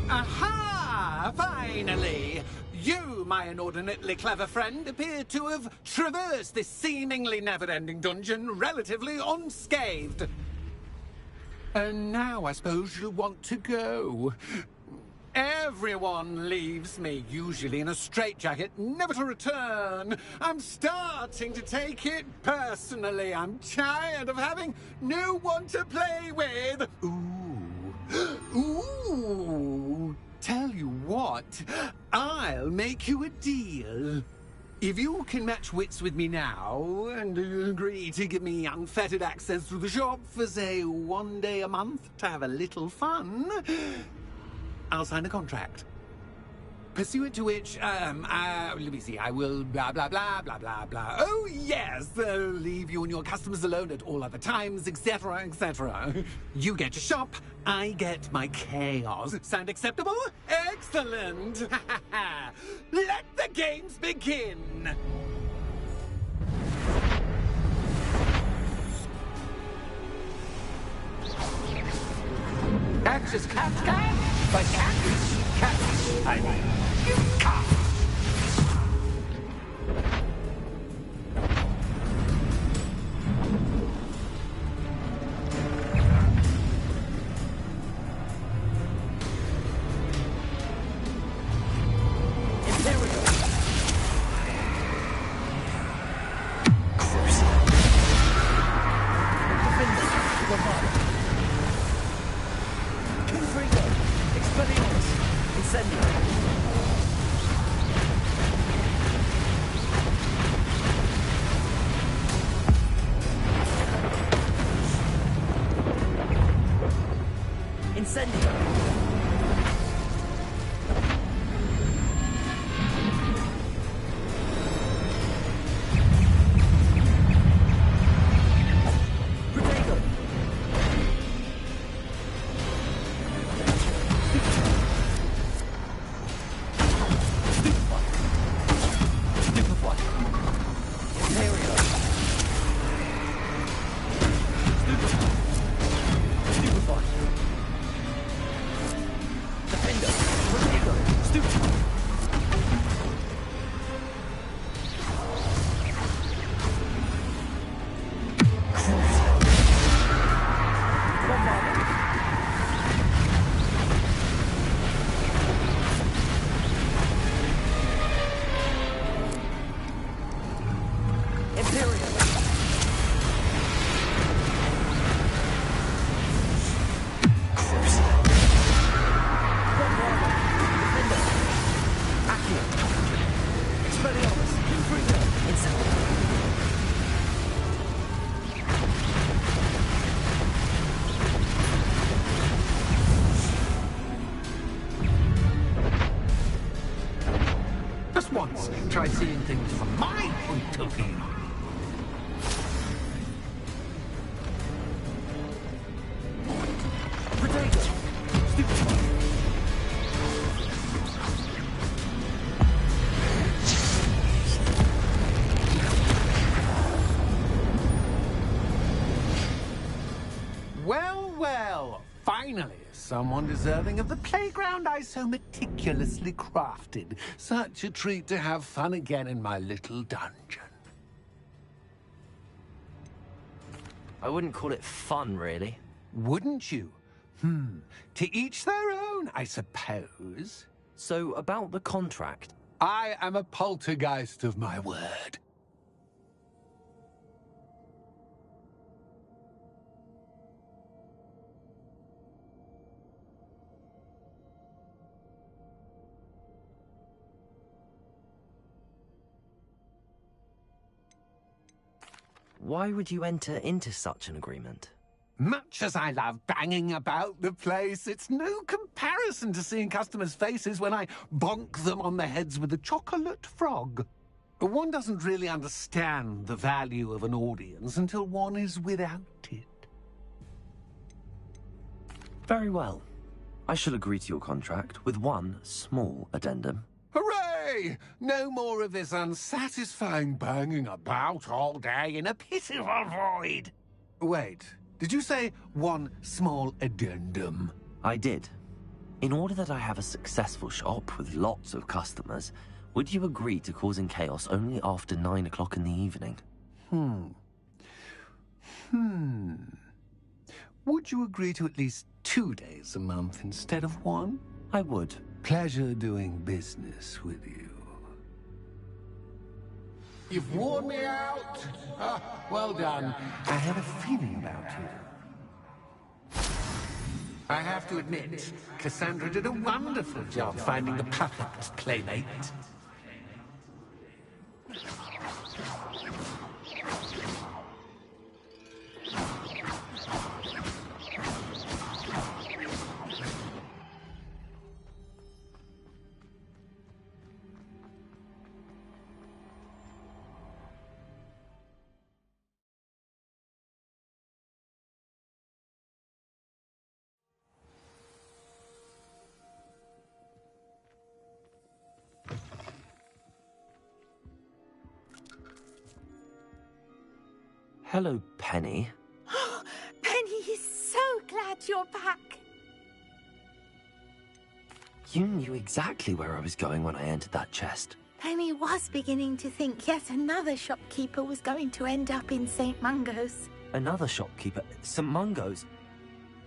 Aha! Finally! You, my inordinately clever friend, appear to have traversed this seemingly never-ending dungeon relatively unscathed. And now I suppose you'll want to go. Everyone leaves me, usually in a straitjacket, never to return. I'm starting to take it personally. I'm tired of having no one to play with. Ooh. Tell you what, I'll make you a deal. If you can match wits with me now, and agree to give me unfettered access to the shop for, say, 1 day a month to have a little fun, I'll sign a contract. pursuant to which, let me see, I will blah, blah, blah, blah, blah, blah. Oh, yes, leave you and your customers alone at all other times, etc., etc. You get your shop, I get my chaos. Sound acceptable? Excellent! Let the games begin! Catch as cats can, but cats, I mean, you can't. Once, try seeing things from my point of view. Potato! Stupid. Well, well, finally, someone deserving of the playground I so meticulously crafted. Such a treat to have fun again in my little dungeon. I wouldn't call it fun, really. Wouldn't you? To each their own, I suppose. So, about the contract. I am a poltergeist of my word. Why would you enter into such an agreement? Much as I love banging about the place, it's no comparison to seeing customers' faces when I bonk them on the heads with a chocolate frog. One doesn't really understand the value of an audience until one is without it. Very well. I shall agree to your contract with one small addendum. Hooray! No more of this unsatisfying banging about all day in a pitiful void. Wait, did you say one small addendum? I did. In order that I have a successful shop with lots of customers, would you agree to causing chaos only after 9 o'clock in the evening? Would you agree to at least 2 days a month instead of 1? I would. Pleasure doing business with you. You've worn me out. Well done. I have a feeling about you. I have to admit, Cassandra did a wonderful job finding the perfect playmate. Hello, Penny. Penny is so glad you're back. You knew exactly where I was going when I entered that chest. Penny was beginning to think yet another shopkeeper was going to end up in St. Mungo's. Another shopkeeper? St. Mungo's?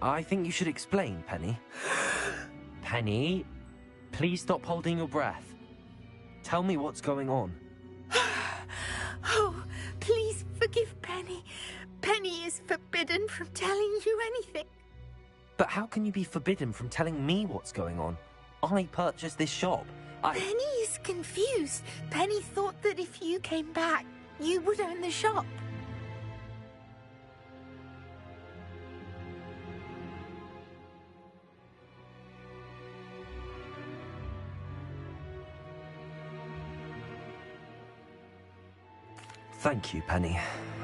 I think you should explain, Penny. Penny, please stop holding your breath. Tell me what's going on. Oh, please forgive Penny. Penny is forbidden from telling you anything. But how can you be forbidden from telling me what's going on? I purchased this shop. Penny is confused. Penny thought that if you came back, you would own the shop. Thank you, Penny.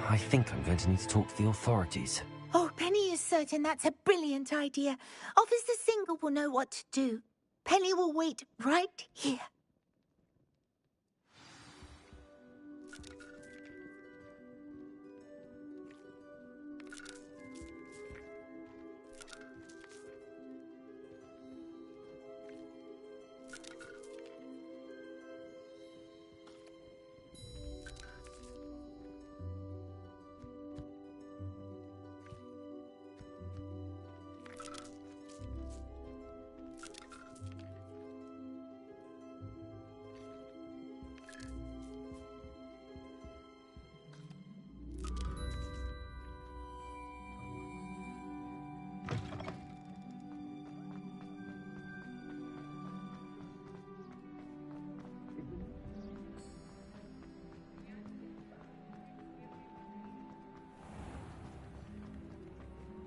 I think I'm going to need to talk to the authorities. Oh, Penny is certain that's a brilliant idea. Officer Singer will know what to do. Penny will wait right here.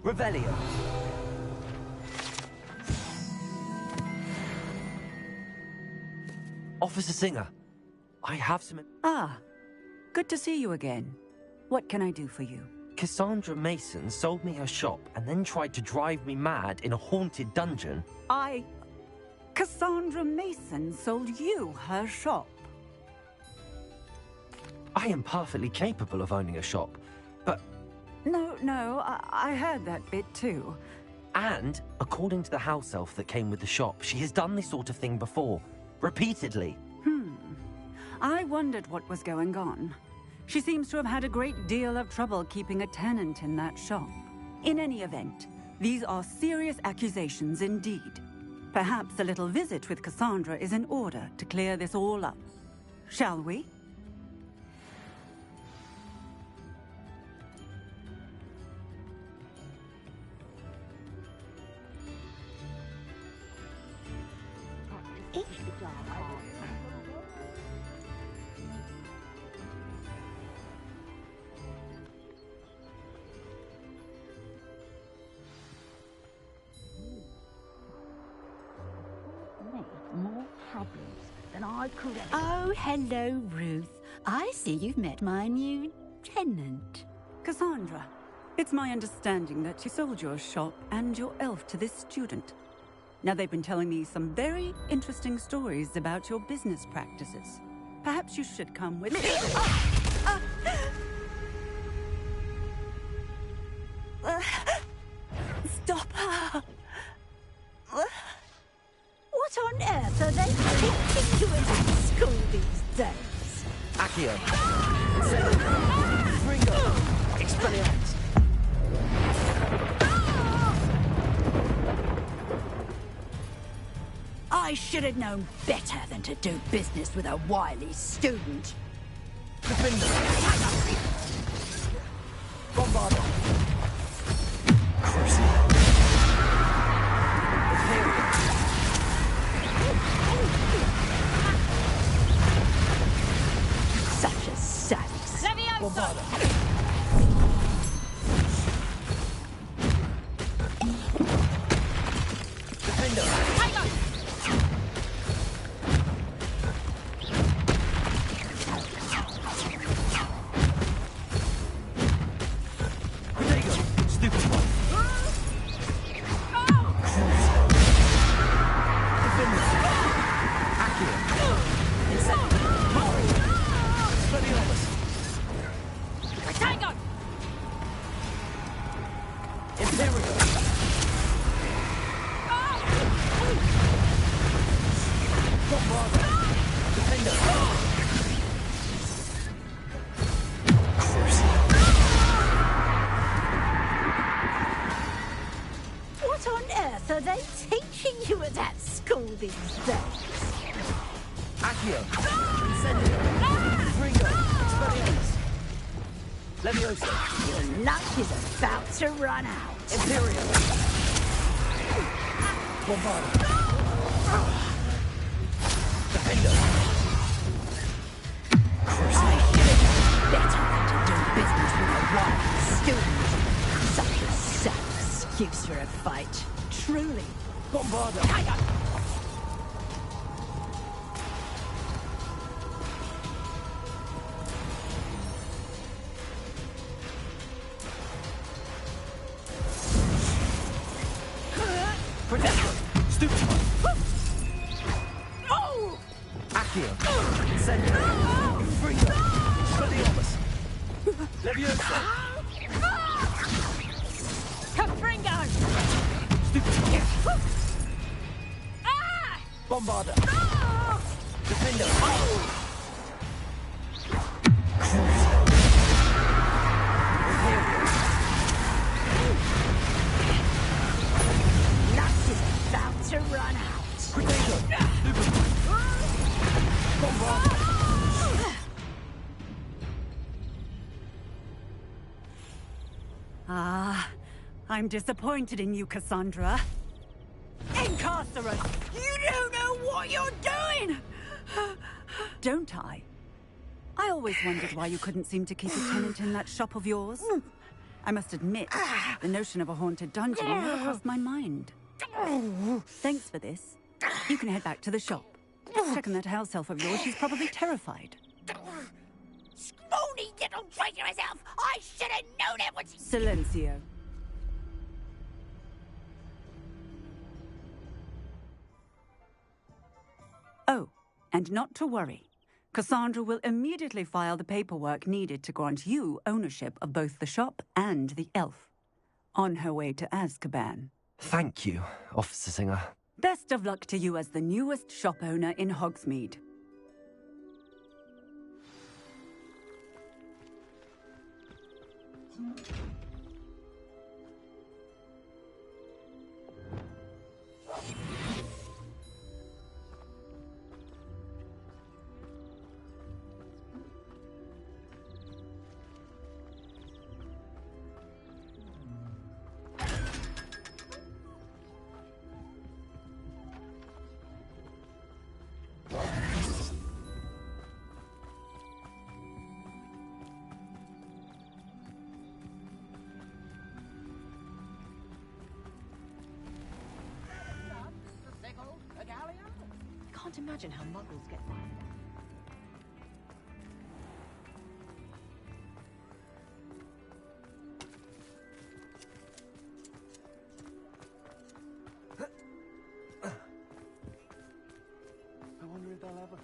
Revelio. Officer Singer, I have some... Ah, good to see you again. What can I do for you? Cassandra Mason sold me her shop and then tried to drive me mad in a haunted dungeon. Cassandra Mason sold you her shop? I am perfectly capable of owning a shop, but... No, I heard that bit too. And, according to the house elf that came with the shop, she has done this sort of thing before. Repeatedly. I wondered what was going on. She seems to have had a great deal of trouble keeping a tenant in that shop. In any event, these are serious accusations indeed. Perhaps a little visit with Cassandra is in order to clear this all up. Shall we? More problems than I could ever... Oh, hello, Ruth. I see you've met my new tenant. Cassandra, it's my understanding that you sold your shop and your elf to this student. Now, they've been telling me some very interesting stories about your business practices. Perhaps you should come with me. Stop her! What on earth are they teaching you at school these days? Accio. Fringo. Expelliarmus. I should have known better than to do business with a wily student. Defender. Bombarder. Crucible. Such a savage. Bombarder. Defender. Accio. Incendio. Fringo. Expelliarmus. Leviosa. Your luck is about to run out. Imperium. Bombarda. Defender. I should have known better than to do business with a wild student. Such a sad excuse for a fight. Truly. Bombarda. Protector. Stupefy. Oh! Accio. Incendio. Fringo. Expelliarmus. Leviosa. Confringo! Stupefy. Ah! Bombarda. Defender. Luck is about to run out. Protector. Bombarda. Ah, I'm disappointed in you, Cassandra. Incarcerate! You don't know what you're doing! Don't I? I always wondered why you couldn't seem to keep a tenant in that shop of yours. I must admit, the notion of a haunted dungeon never crossed my mind. Thanks for this. You can head back to the shop. Check on that house elf of yours, she's probably terrified. Scrawny little traitorous elf! I should have known it was... Silencio. Oh, and not to worry. Cassandra will immediately file the paperwork needed to grant you ownership of both the shop and the elf. On her way to Azkaban. Thank you, Officer Singer. Best of luck to you as the newest shop owner in Hogsmeade. Can't imagine how muggles get by. I wonder if they'll ever...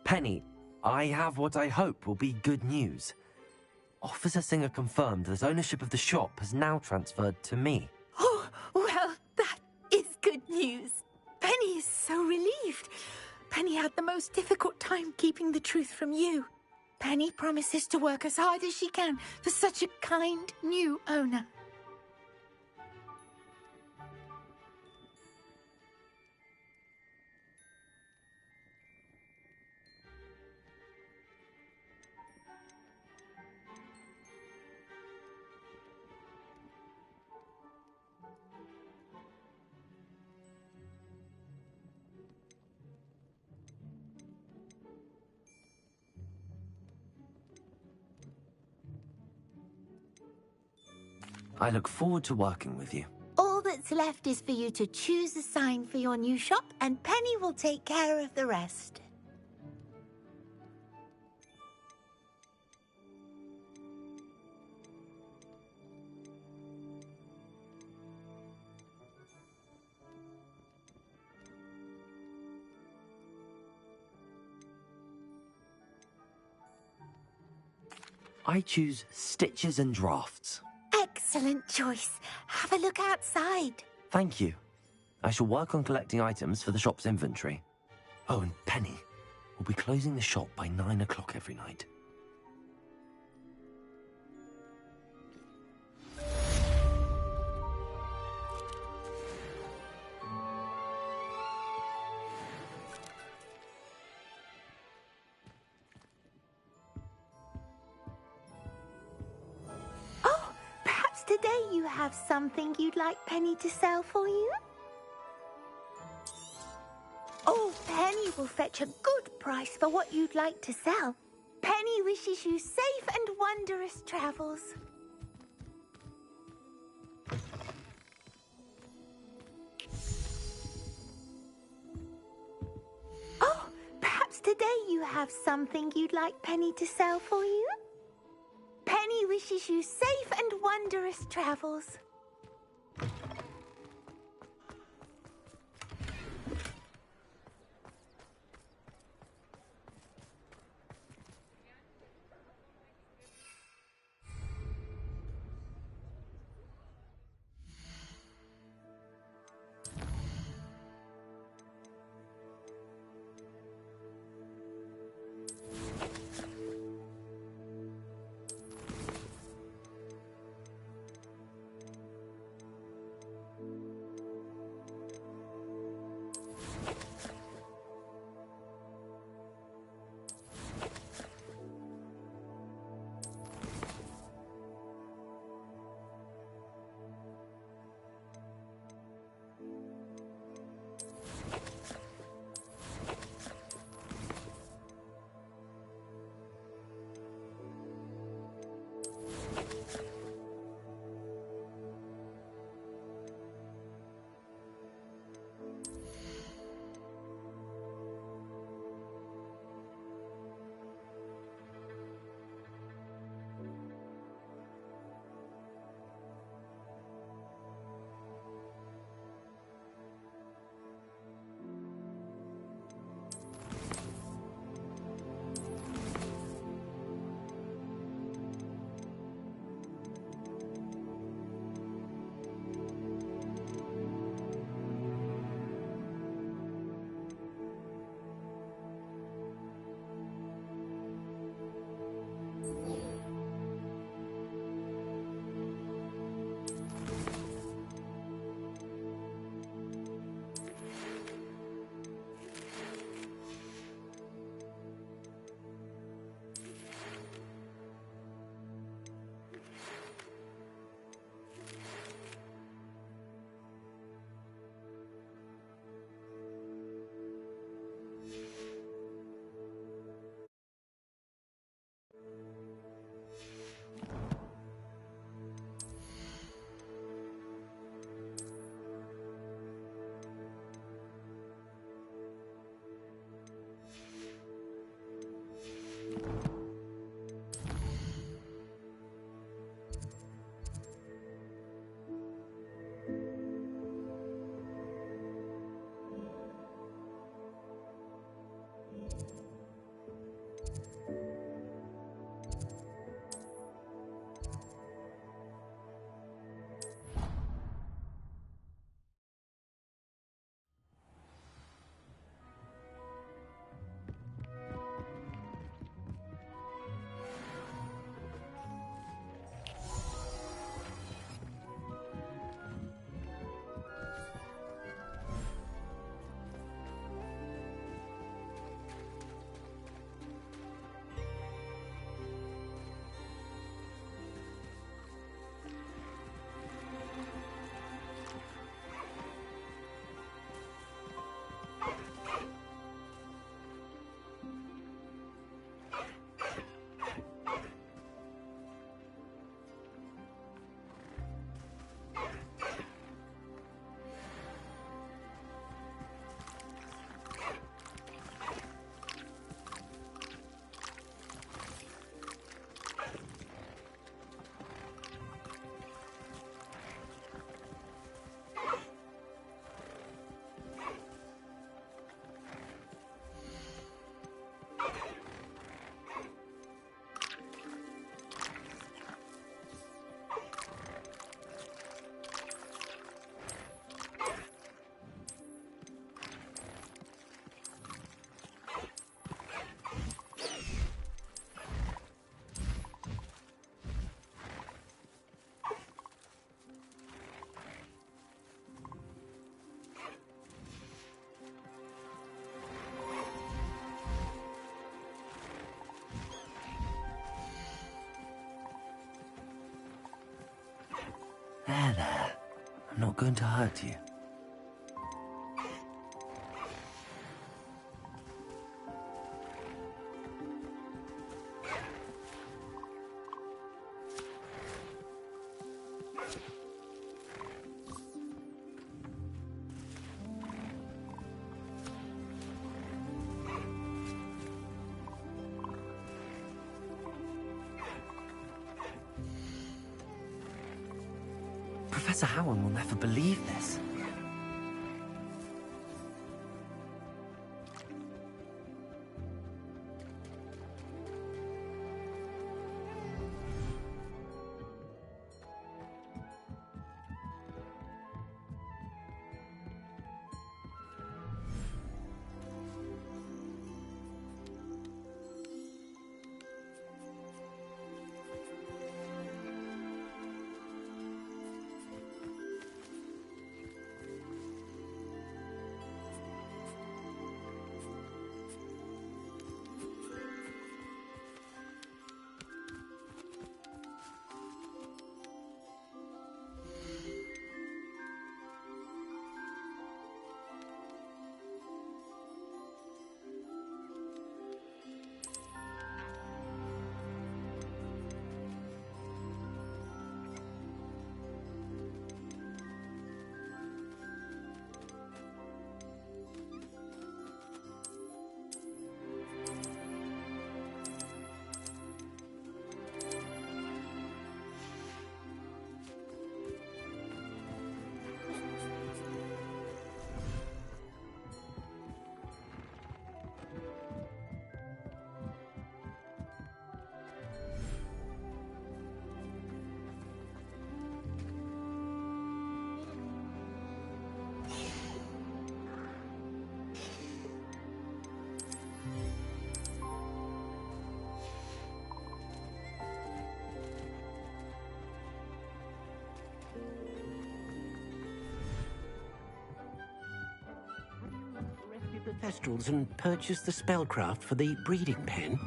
Penny, I have what I hope will be good news. Officer Singer confirmed that ownership of the shop has now transferred to me. Oh, well, that is good news. Penny is so relieved. Penny had the most difficult time keeping the truth from you. Penny promises to work as hard as she can for such a kind new owner. I look forward to working with you. All that's left is for you to choose a sign for your new shop, and Penny will take care of the rest. I choose stitches and drafts. Excellent choice. Have a look outside. Thank you. I shall work on collecting items for the shop's inventory. Oh, and Penny, we'll be closing the shop by 9 o'clock every night. Oh, perhaps today you have something you'd like Penny to sell for you? Oh, Penny will fetch a good price for what you'd like to sell. Penny wishes you safe and wondrous travels. Oh, perhaps today you have something you'd like Penny to sell for you? Penny wishes you safe and wondrous travels. There. I'm not going to hurt you. Professor Howard will never believe this. The Thestrals and purchase the spellcraft for the breeding pen?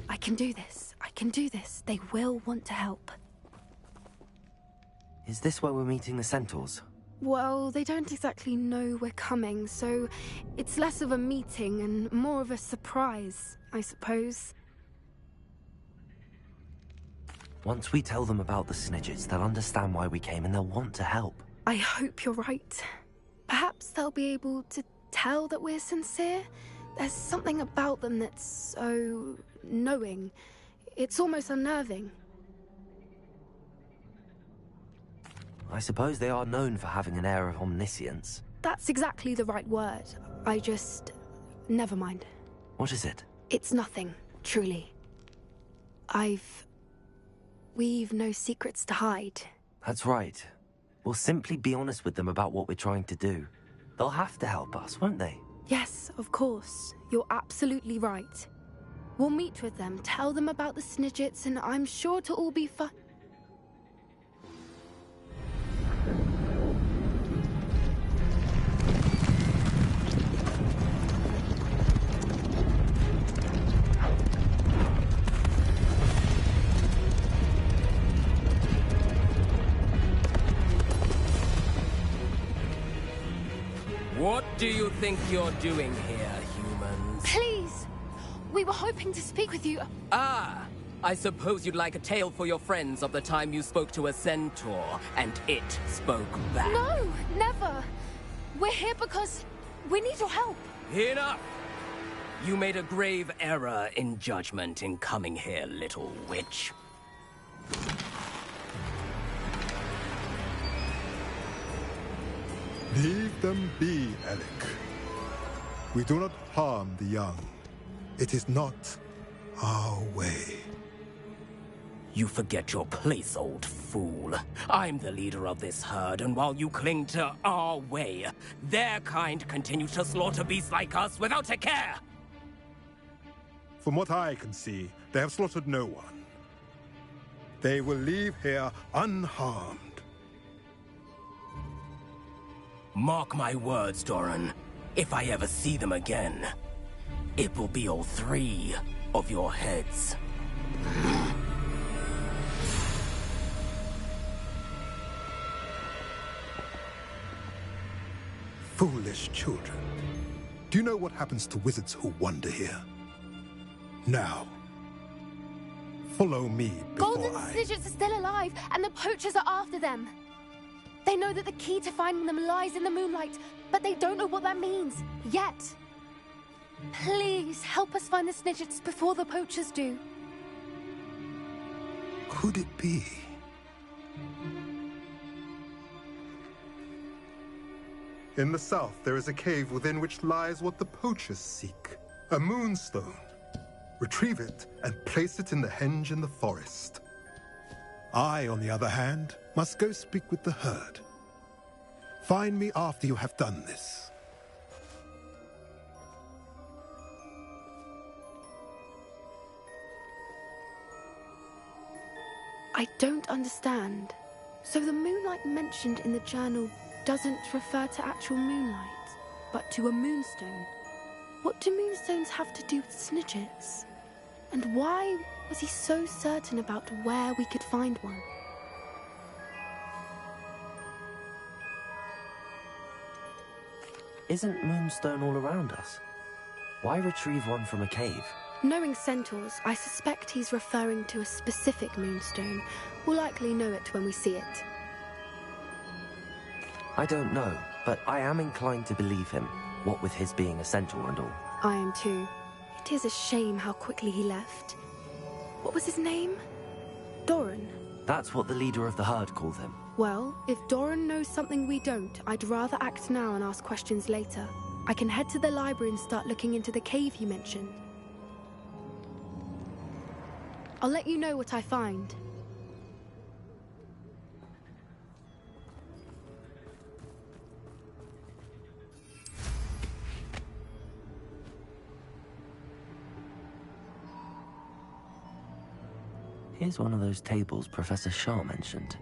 I can do this. I can do this. They will want to help. Is this where we're meeting the centaurs? Well, they don't exactly know we're coming, so it's less of a meeting and more of a surprise, I suppose. Once we tell them about the Snidgets, they'll understand why we came and they'll want to help. I hope you're right. Perhaps they'll be able to tell that we're sincere. There's something about them that's so knowing. It's almost unnerving. I suppose they are known for having an air of omniscience. That's exactly the right word. Never mind. What is it? It's nothing, truly. We've no secrets to hide. That's right. We'll simply be honest with them about what we're trying to do. They'll have to help us, won't they? Yes, of course. You're absolutely right. We'll meet with them, tell them about the Snidgets, and I'm sure it'll all be fun. What do you think you're doing here, humans? Please! We were hoping to speak with you. Ah! I suppose you'd like a tale for your friends of the time you spoke to a centaur, and it spoke back. No! Never! We're here because we need your help. Enough! You made a grave error in judgment in coming here, little witch. Leave them be, Alec. We do not harm the young. It is not our way. You forget your place, old fool. I'm the leader of this herd, and while you cling to our way, their kind continue to slaughter beasts like us without a care! From what I can see, they have slaughtered no one. They will leave here unharmed. Mark my words, Doran. If I ever see them again, it will be all 3 of your heads. Foolish children. Do you know what happens to wizards who wander here? Now, follow me before Golden Snidgets are still alive, and the poachers are after them. They know that the key to finding them lies in the moonlight, but they don't know what that means, yet. Please, help us find the Snidgets before the poachers do. Could it be? In the south, there is a cave within which lies what the poachers seek. A moonstone. Retrieve it and place it in the henge in the forest. I, on the other hand, must go speak with the herd. Find me after you have done this. I don't understand. So the moonlight mentioned in the journal doesn't refer to actual moonlight, but to a moonstone. What do moonstones have to do with Snidgets? And why was he so certain about where we could find one? Isn't Moonstone all around us? Why retrieve one from a cave? Knowing centaurs, I suspect he's referring to a specific moonstone. We'll likely know it when we see it. I don't know, but I am inclined to believe him, what with his being a centaur and all. I am too. It is a shame how quickly he left. What was his name? Doran. That's what the leader of the herd called him. Well, if Doran knows something we don't, I'd rather act now and ask questions later. I can head to the library and start looking into the cave you mentioned. I'll let you know what I find. Here's one of those tables Professor Shaw mentioned.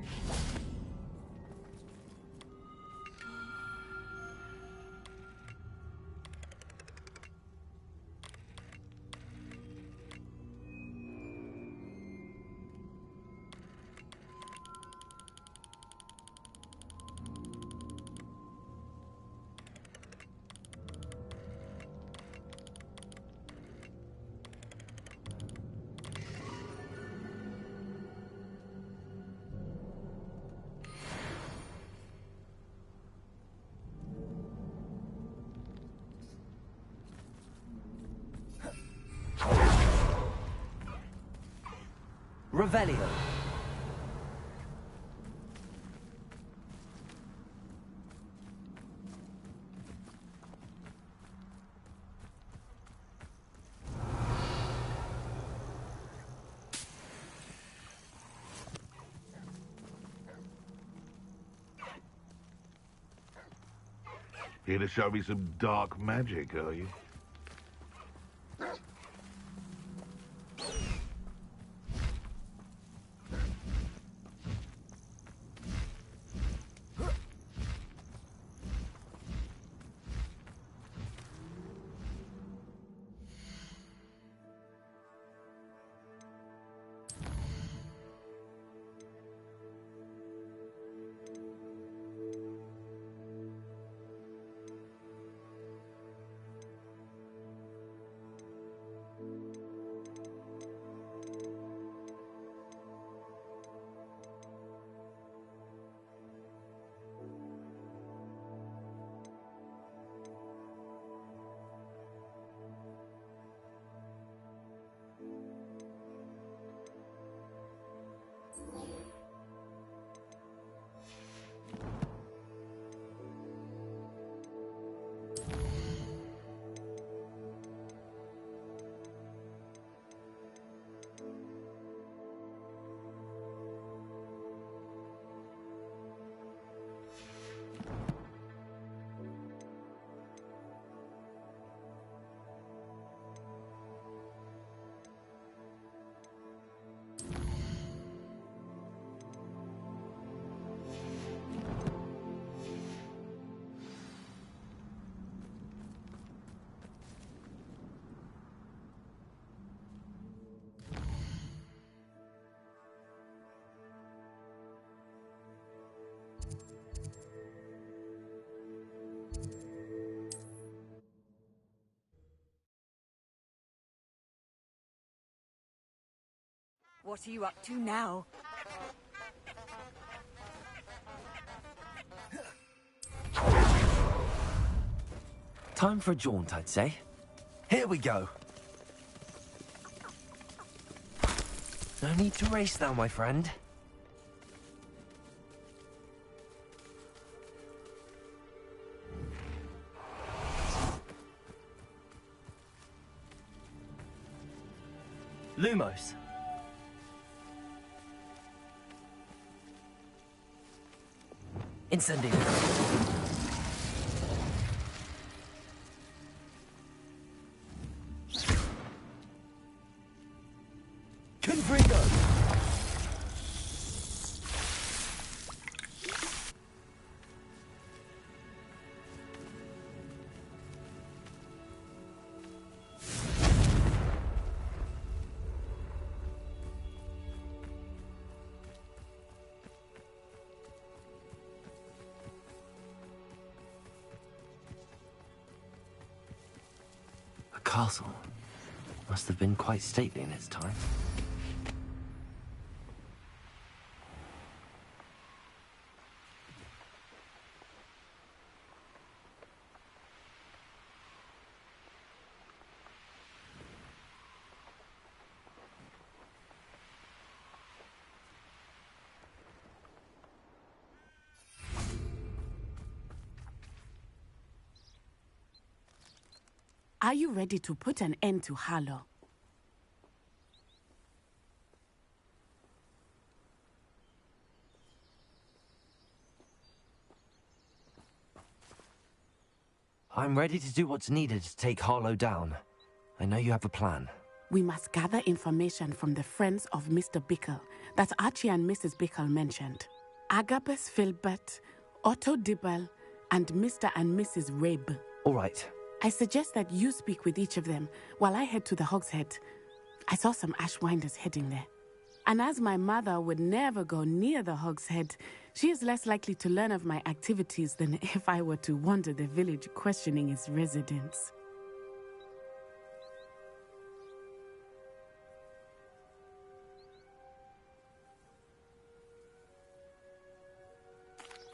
Revelio. Here to show me some dark magic, are you? What are you up to now? Time for a jaunt, I'd say. Here we go. No need to race now, my friend. Lumos. Incendio. Confringo. A castle. Must have been quite stately in its time. Are you ready to put an end to Harlow? I'm ready to do what's needed to take Harlow down. I know you have a plan. We must gather information from the friends of Mr. Bickle that Archie and Mrs. Bickle mentioned. Agabus Filbert, Otto Dibble, and Mr. and Mrs. Rabe. All right. I suggest that you speak with each of them while I head to the Hogshead. I saw some Ashwinders heading there. And as my mother would never go near the Hogshead, she is less likely to learn of my activities than if I were to wander the village questioning its residents.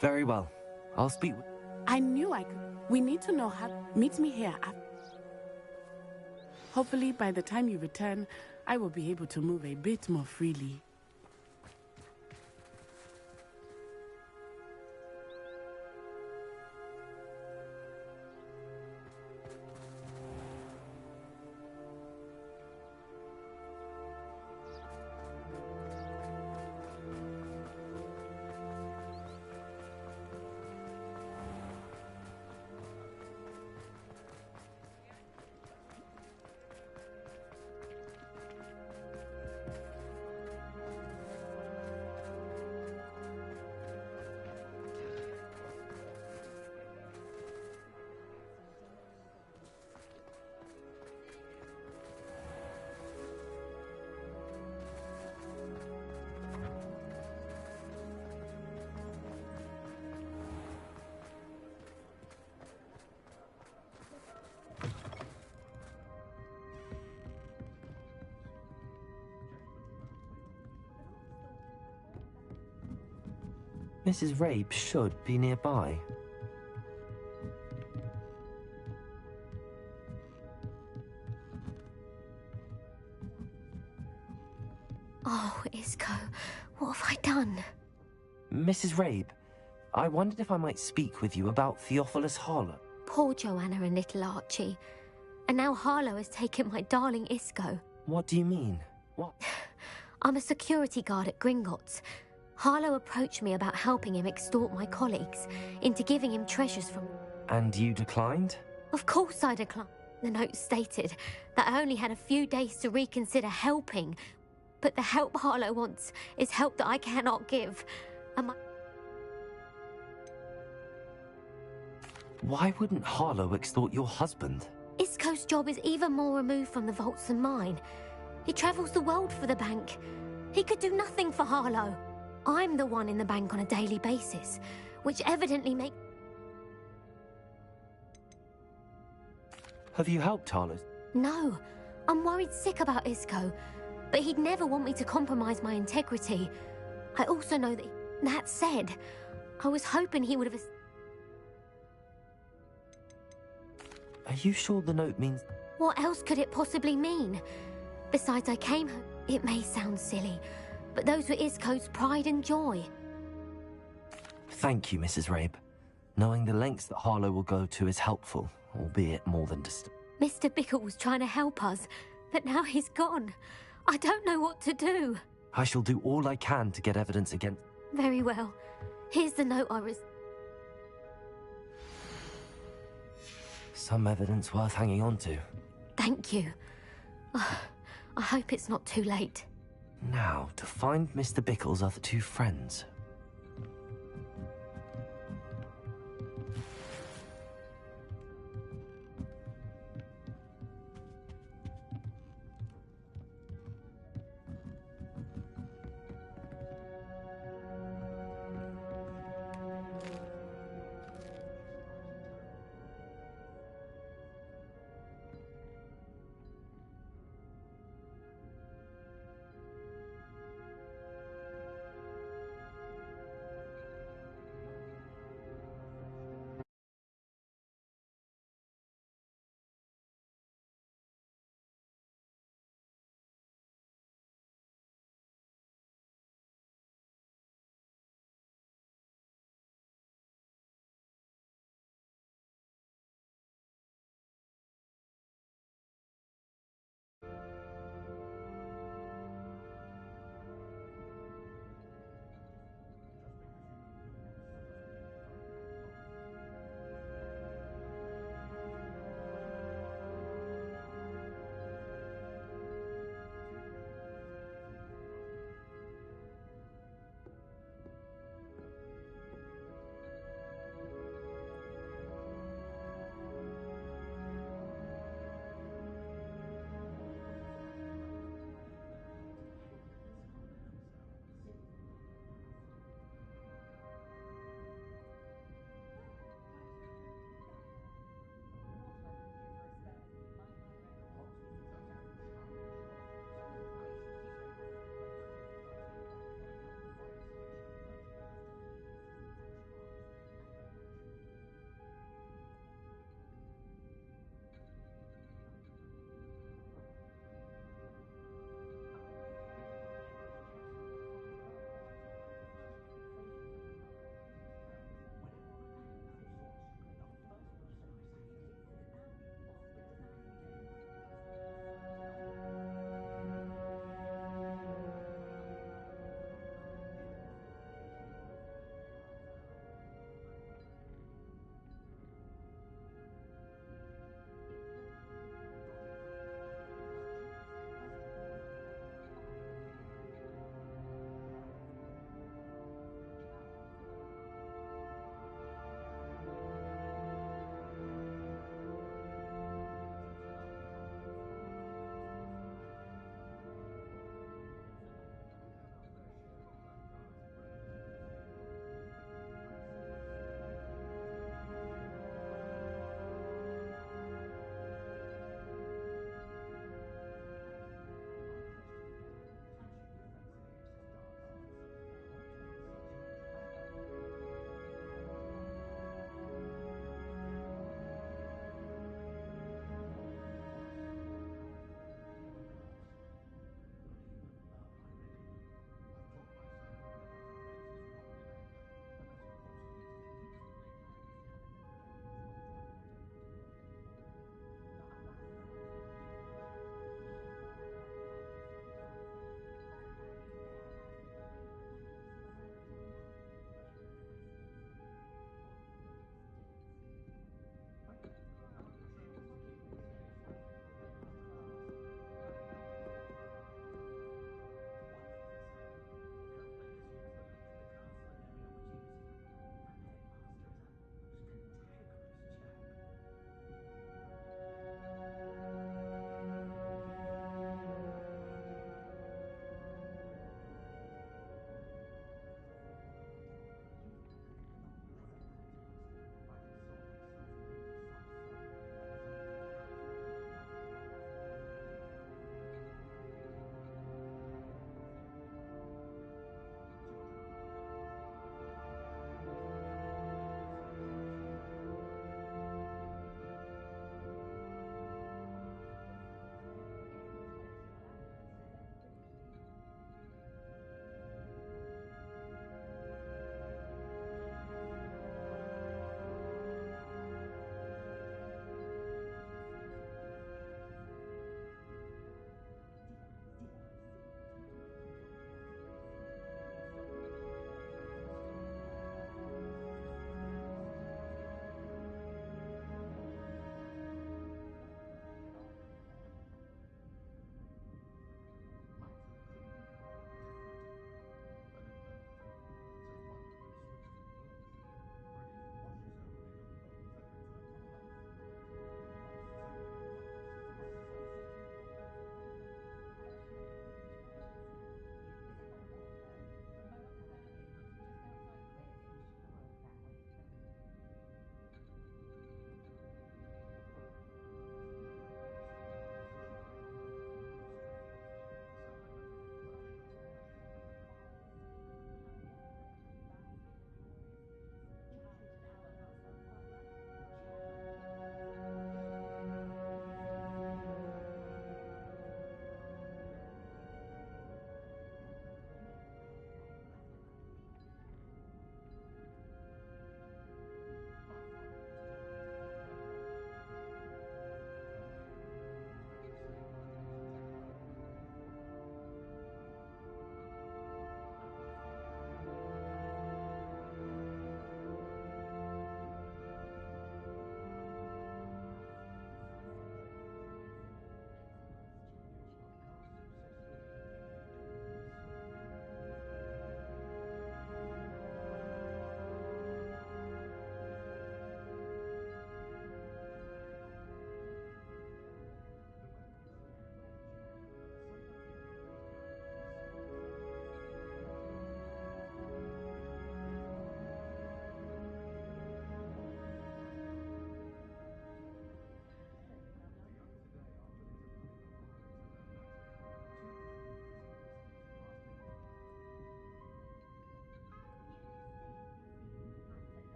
Very well. I'll speak. I knew I could. We need to know how. Meet me here. Hopefully, by the time you return, I will be able to move a bit more freely. Mrs. Rabe should be nearby. Oh, Isco, what have I done? Mrs. Rabe, I wondered if I might speak with you about Theophilus Harlow. Poor Joanna and little Archie. And now Harlow has taken my darling Isco. What do you mean? What? I'm a security guard at Gringotts. Harlow approached me about helping him extort my colleagues into giving him treasures from... And you declined? Of course I declined. The note stated that I only had a few days to reconsider helping, but the help Harlow wants is help that I cannot give. And Why wouldn't Harlow extort your husband? Isco's job is even more removed from the vaults than mine. He travels the world for the bank. He could do nothing for Harlow. I'm the one in the bank on a daily basis, which evidently makes... Have you helped Harlow? No, I'm worried sick about Isco. But he'd never want me to compromise my integrity. I also know that... That said, I was hoping he would have... Are you sure the note means... What else could it possibly mean? Besides, I came... It may sound silly, but those were Isco's pride and joy. Thank you, Mrs. Rabe. Knowing the lengths that Harlow will go to is helpful, albeit more than just... Mr. Bickle was trying to help us, but now he's gone. I don't know what to do. I shall do all I can to get evidence against... Very well. Here's the note I Some evidence worth hanging on to. Thank you. I hope it's not too late. Now, to find Mr. Bickle's other two friends.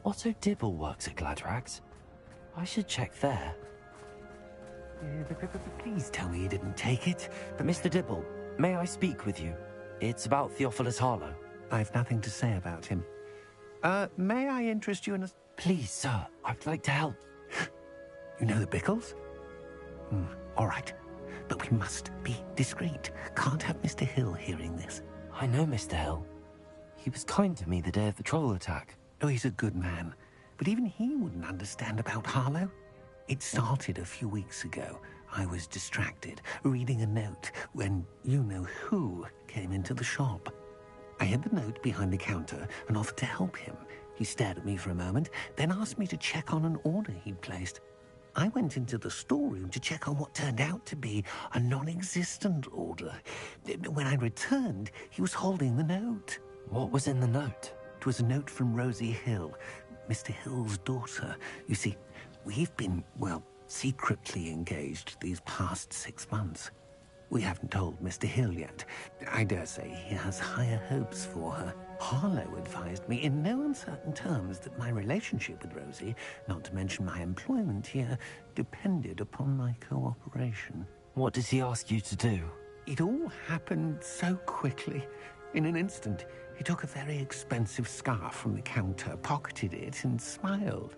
Otto Dibble works at Gladrags. I should check there. Please tell me you didn't take it. But Mr. Dibble, may I speak with you? It's about Theophilus Harlow. I've nothing to say about him. May I interest you in a... Please, sir, I'd like to help. You know the Bickles? All right. But we must be discreet. Can't have Mr. Hill hearing this. I know Mr. Hill. He was kind to me the day of the troll attack. Oh, he's a good man. But even he wouldn't understand about Harlow. It started a few weeks ago. I was distracted, reading a note, when you-know-who came into the shop. I hid the note behind the counter and offered to help him. He stared at me for a moment, then asked me to check on an order he'd placed. I went into the storeroom to check on what turned out to be a non-existent order. When I returned, he was holding the note. What was in the note? It was a note from Rosie Hill, Mr. Hill's daughter. You see, we've been, well, secretly engaged these past 6 months. We haven't told Mr. Hill yet. I dare say he has higher hopes for her. Harlow advised me in no uncertain terms that my relationship with Rosie, not to mention my employment here, depended upon my cooperation. What did he ask you to do? It all happened so quickly. In an instant, he took a very expensive scarf from the counter, pocketed it, and smiled.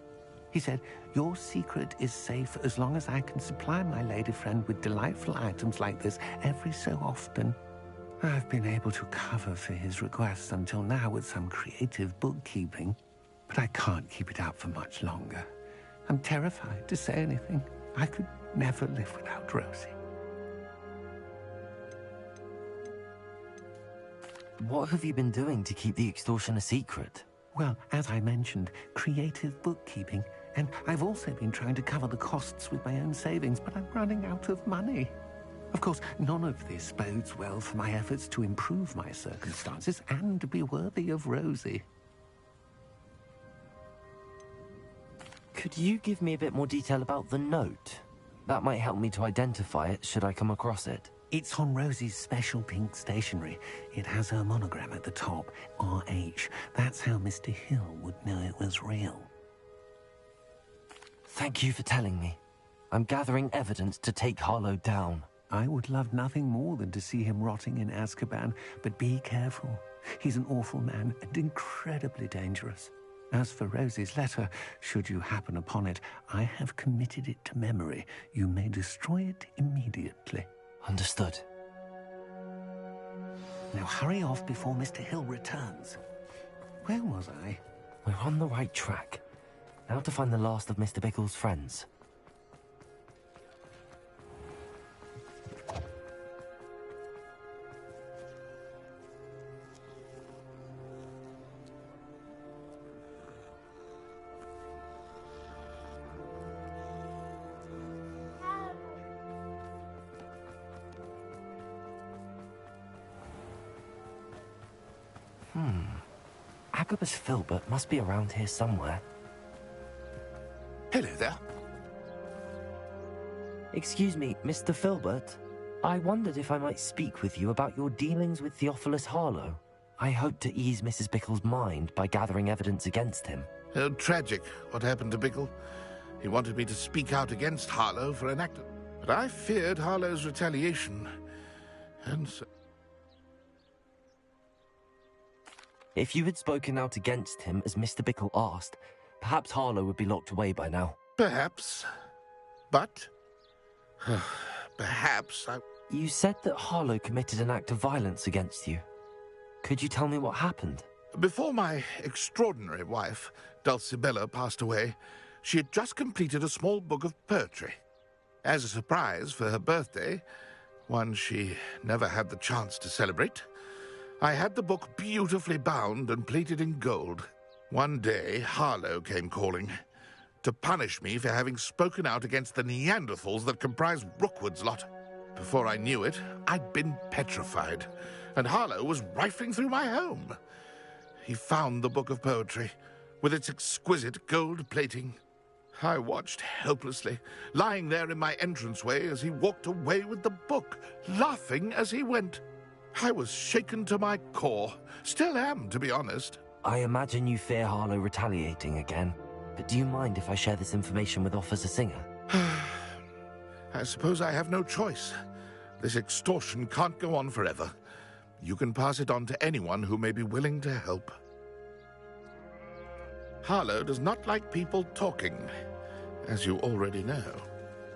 He said, "Your secret is safe as long as I can supply my lady friend with delightful items like this every so often." I've been able to cover for his requests until now with some creative bookkeeping, but I can't keep it up for much longer. I'm terrified to say anything. I could never live without Rosie. What have you been doing to keep the extortion a secret? Well, as I mentioned, creative bookkeeping. And I've also been trying to cover the costs with my own savings, but I'm running out of money. Of course, none of this bodes well for my efforts to improve my circumstances and be worthy of Rosie. Could you give me a bit more detail about the note? That might help me to identify it should I come across it. It's on Rosie's special pink stationery. It has her monogram at the top, RH. That's how Mr. Hill would know it was real. Thank you for telling me. I'm gathering evidence to take Harlow down. I would love nothing more than to see him rotting in Azkaban, but be careful. He's an awful man and incredibly dangerous. As for Rosie's letter, should you happen upon it, I have committed it to memory. You may destroy it immediately. Understood. Now hurry off before Mr. Hill returns. Where was I? We're on the right track. Now to find the last of Mr. Bickle's friends. Agabus Filbert must be around here somewhere. Hello there. Excuse me, Mr. Filbert. I wondered if I might speak with you about your dealings with Theophilus Harlow. I hope to ease Mrs. Bickle's mind by gathering evidence against him. Oh, tragic what happened to Bickle. He wanted me to speak out against Harlow for an act, but I feared Harlow's retaliation, and so... If you had spoken out against him as Mr. Bickle asked, perhaps Harlow would be locked away by now. Perhaps. But... perhaps I... You said that Harlow committed an act of violence against you. Could you tell me what happened? Before my extraordinary wife, Dulcibella, passed away, she had just completed a small book of poetry. As a surprise for her birthday, one she never had the chance to celebrate, I had the book beautifully bound and plated in gold. One day, Harlow came calling to punish me for having spoken out against the Neanderthals that comprise Rookwood's lot. Before I knew it, I'd been petrified, and Harlow was rifling through my home. He found the book of poetry, with its exquisite gold plating. I watched helplessly, lying there in my entranceway as he walked away with the book, laughing as he went. I was shaken to my core. Still am, to be honest. I imagine you fear Harlow retaliating again, but do you mind if I share this information with Officer Singer? I suppose I have no choice. This extortion can't go on forever. You can pass it on to anyone who may be willing to help. Harlow does not like people talking, as you already know.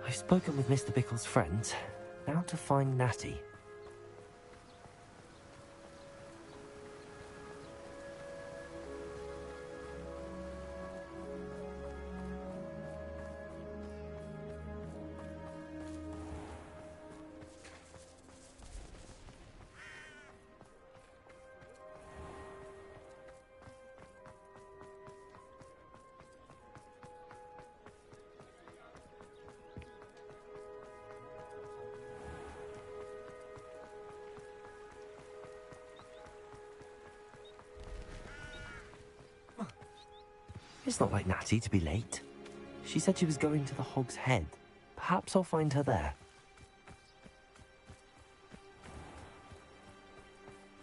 I've spoken with Mr. Bickle's friends. Now to find Natty. It's not like Natty to be late. She said she was going to the Hog's Head. Perhaps I'll find her there.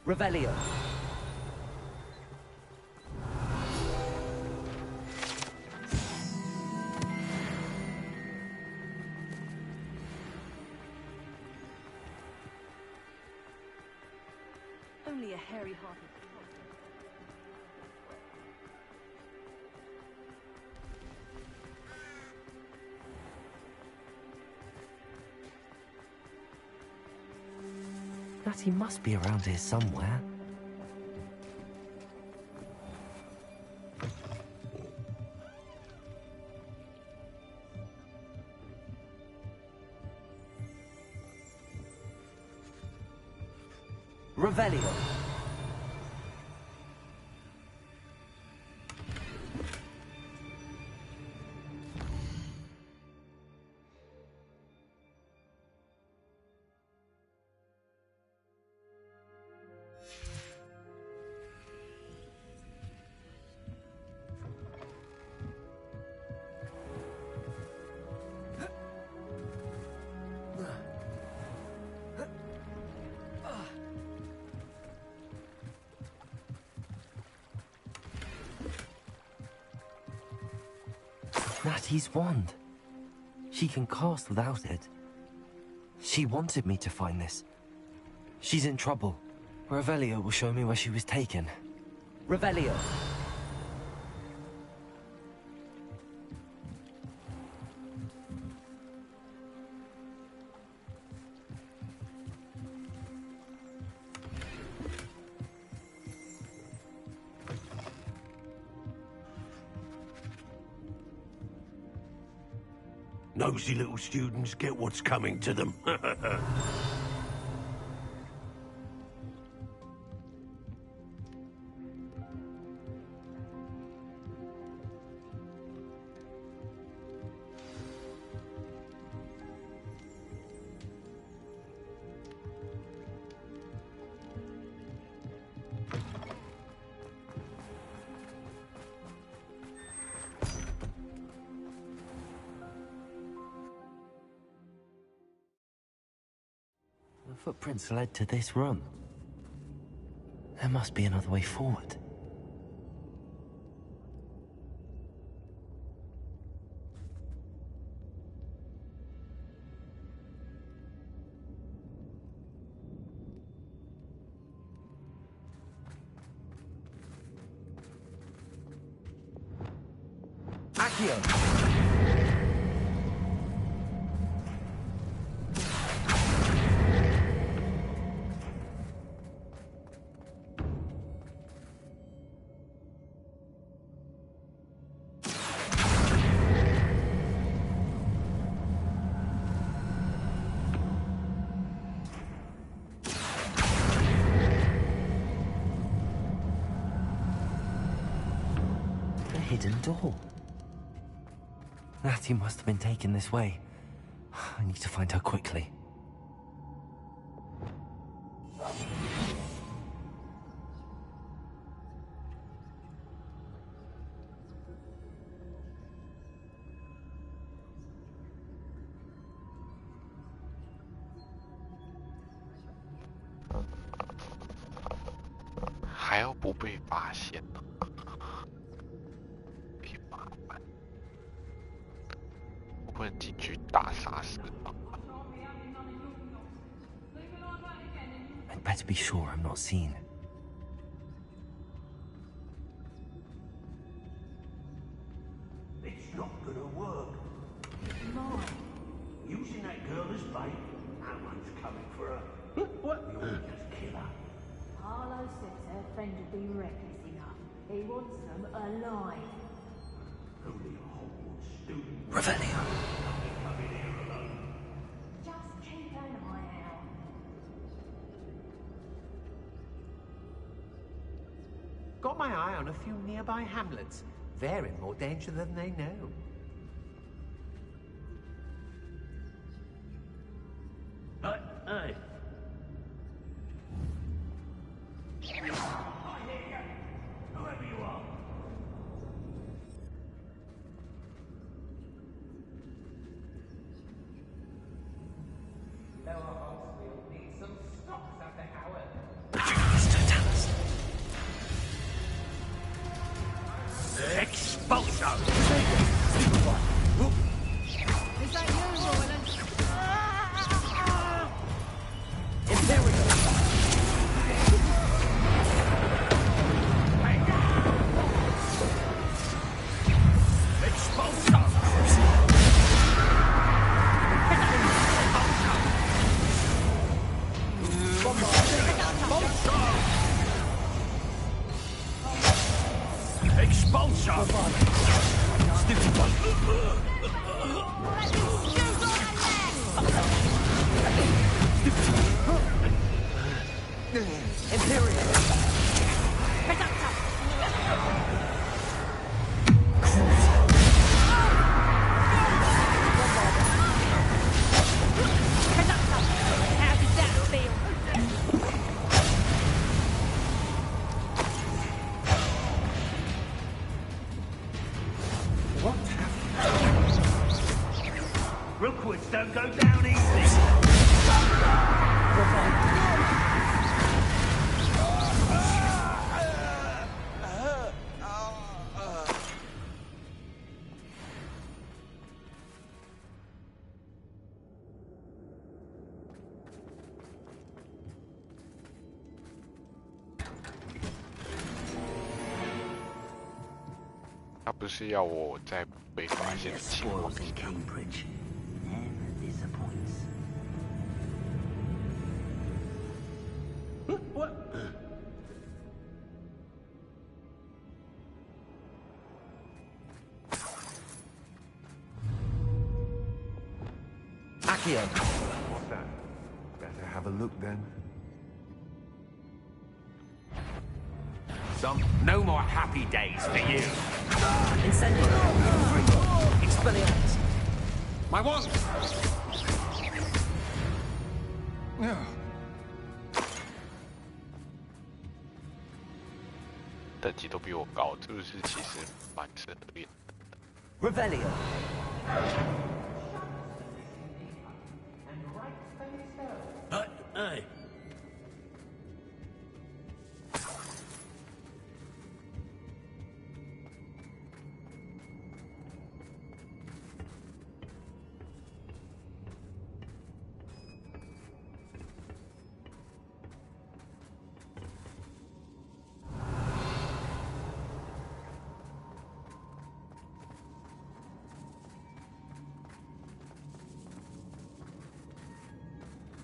Revelio. Only a hairy-hearted... Natty must be around here somewhere. Revelio. Natty's wand. She can cast without it. She wanted me to find this. She's in trouble. Revelio will show me where she was taken. Revelio. Nosy little students get what's coming to them. The footprints led to this room. There must be another way forward. Accio! Hidden door. Natty must have been taken this way. I need to find her quickly.还要不被发现呢。不能进去打杀死吧？ I'd better be sure I'm not seen. It's not gonna work. No. Using that girl as bait. No one's coming for her. What? You'll just kill her. Harlow says her friend would be reckless enough. He wants them alive. Only a Hogwarts student. Revelio. Come in here alone. Just keep an eye out. Got my eye on a few nearby hamlets. They're in more danger than they know. Hey. Whoever you are. Lower Hogsfield needs some stocks after Howard. Expulsion! Is that you, Roland? Rookwoods don't go down easy.他不是要我在被发现的情况下。 Accio. What's that? Better have a look then. No more happy days for you. Incendio. Expelliarmus. My wand! 等级都比我高，这不是其实蛮适合练。 Revelio. Hey.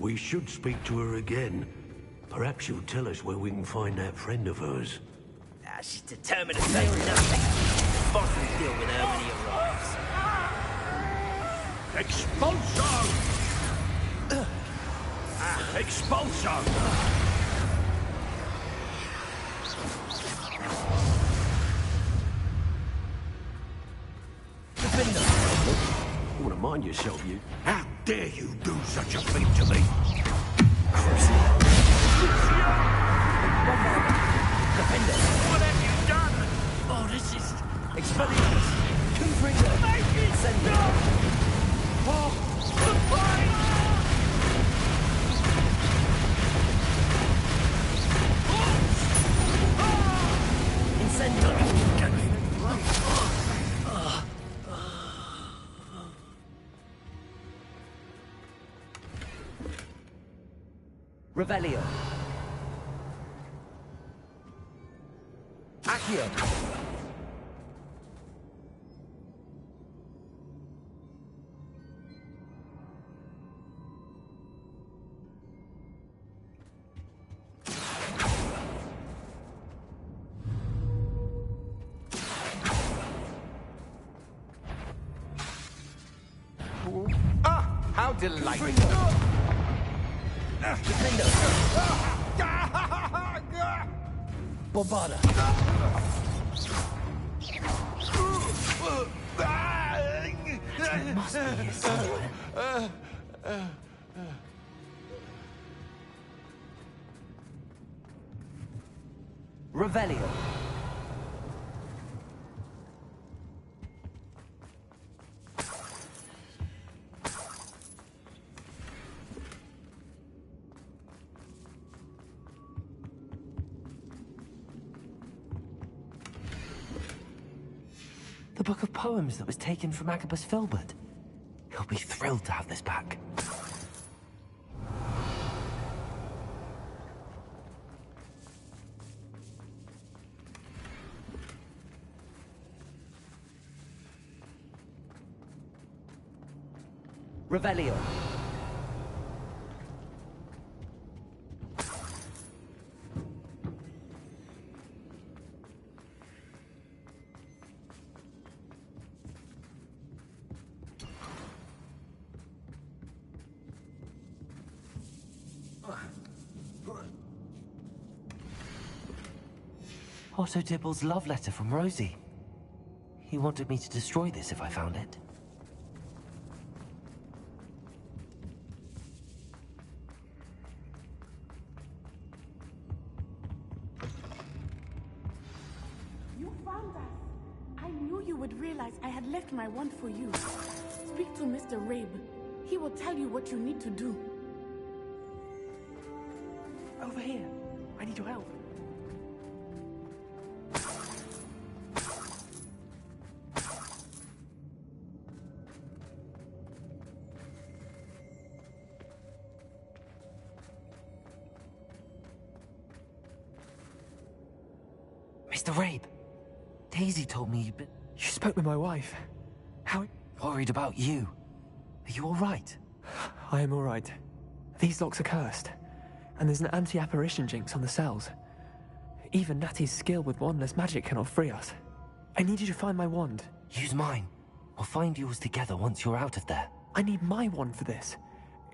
We should speak to her again. Perhaps she'll tell us where we can find that friend of hers. She's determined to say nothing. Boss will deal with her when he arrives. Expulsion! Expulsion! You want to mind yourself, you? How dare you do such a thing to me? What have you done? Oh, this is... Expelliarmus. Confringo. Incendio. Oh, the fight! Incendio. Revelio. Accio. Ah, how delightful! Bombarda. It must be here somewhere. Revelio. The book of poems that was taken from Agabus Filbert. He'll be thrilled to have this back. Revelio. Otto Dibble's love letter from Rosie. He wanted me to destroy this if I found it. You found us. I knew you would realize I had left my wand for you. Speak to Mr. Rabe. He will tell you what you need to do. Over here. I need your help. Mr. Rabe, Daisy told me you'd been... You spoke with my wife. How... Worried about you. Are you all right? I am all right. These locks are cursed, and there's an anti-apparition jinx on the cells. Even Natty's skill with wandless magic cannot free us. I need you to find my wand. Use mine. We'll find yours together once you're out of there. I need my wand for this.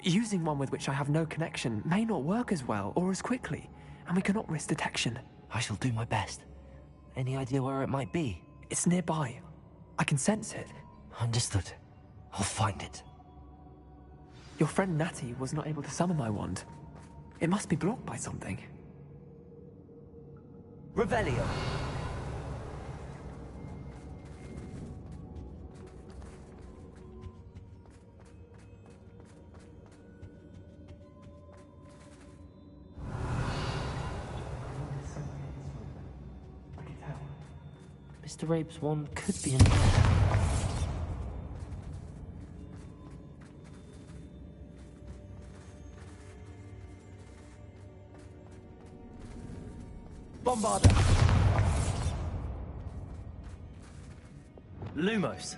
Using one with which I have no connection may not work as well or as quickly, and we cannot risk detection. I shall do my best. Any idea where it might be? It's nearby. I can sense it. Understood. I'll find it. Your friend Natty was not able to summon my wand. It must be blocked by something. Revelio. Mr. Rabe's wand could be in there. Bombarda. Lumos.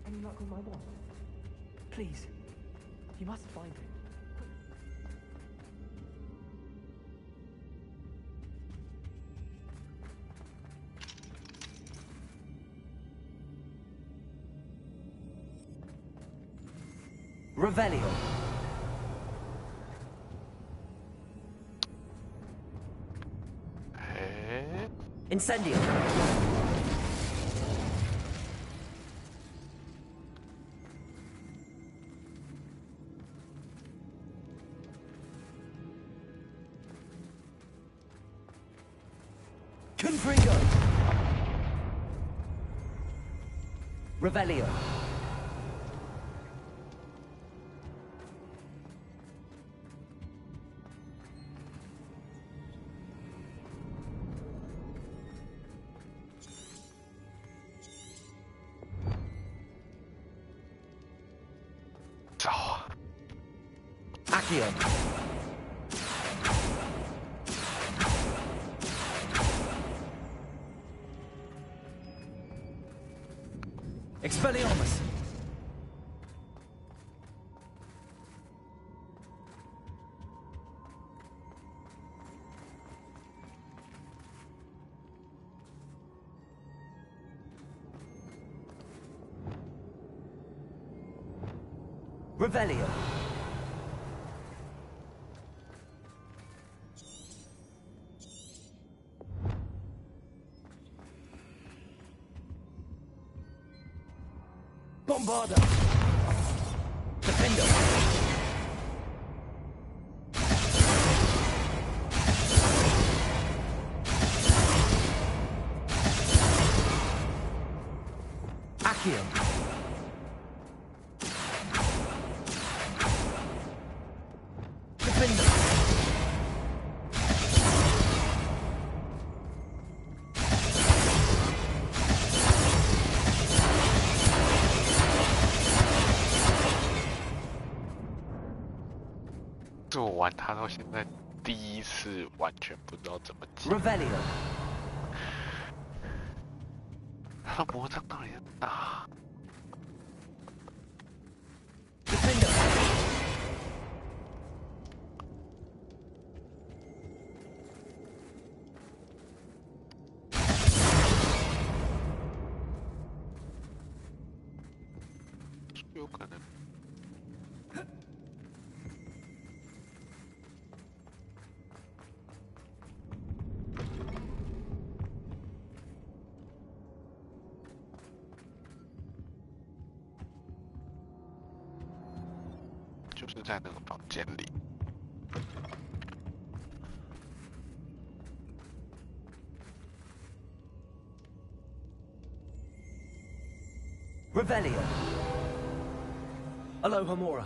Any luck with my wand? Please. You must find it. Revelio. Incendio. Confringo. Revelio. Accio. Expelliarmus. Revelio. Bombarda. Defender. Accio. Defender.是我玩它到现在第一次完全不知道怎么解。 Revelio. 它的魔杖到底在哪？ Defender. 有可能。就是在那个房间里。 Revelio. Aloha Mora.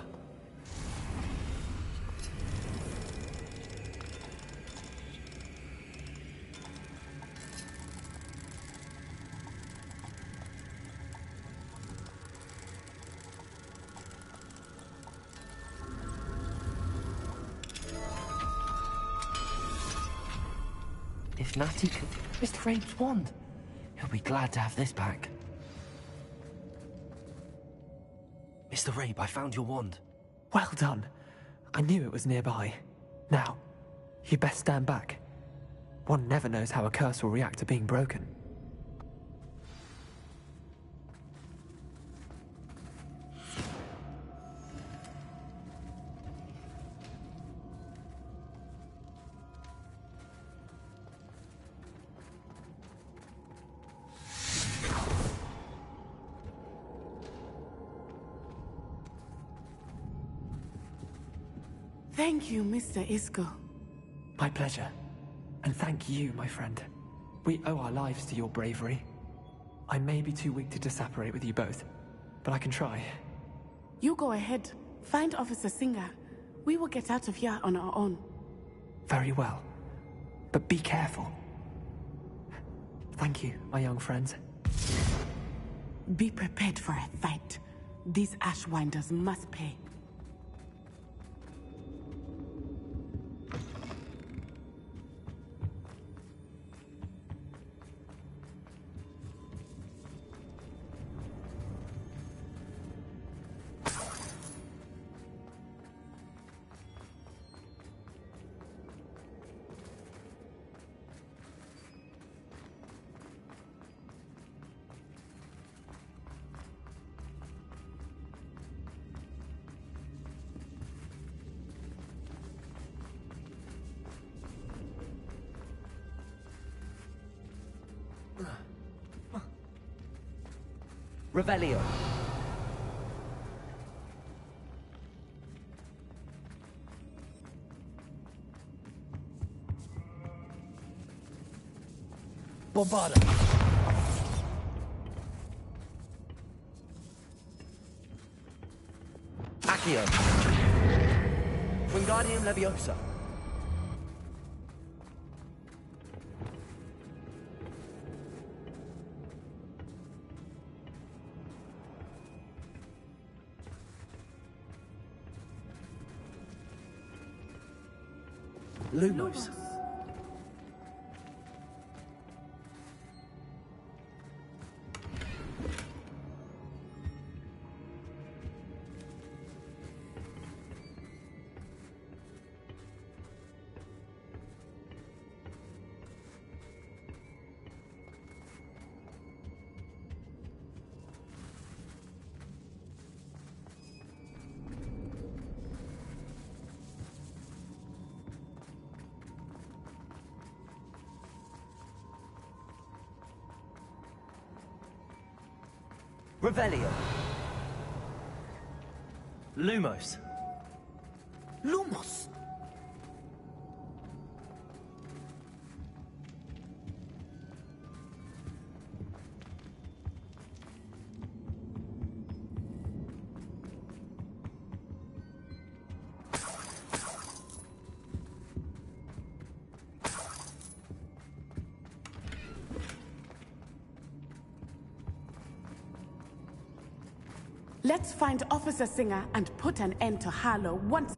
If Natty could... Mr. Rabe's wand. He'll be glad to have this back. Mr. Rabe, I found your wand. Well done. I knew it was nearby. Now, you best stand back. One never knows how a curse will react to being broken. Thank you, Mr. Isco. My pleasure. And thank you, my friend. We owe our lives to your bravery. I may be too weak to disapparate with you both, but I can try. You go ahead. Find Officer Singer. We will get out of here on our own. Very well. But be careful. Thank you, my young friends. Be prepared for a fight. These Ashwinders must pay. Revelio. Bombarda. Accio. Wingardium Leviosa. Lumos. Revelio. Lumos. Lumos! Let's find Officer Singer and put an end to Harlow once.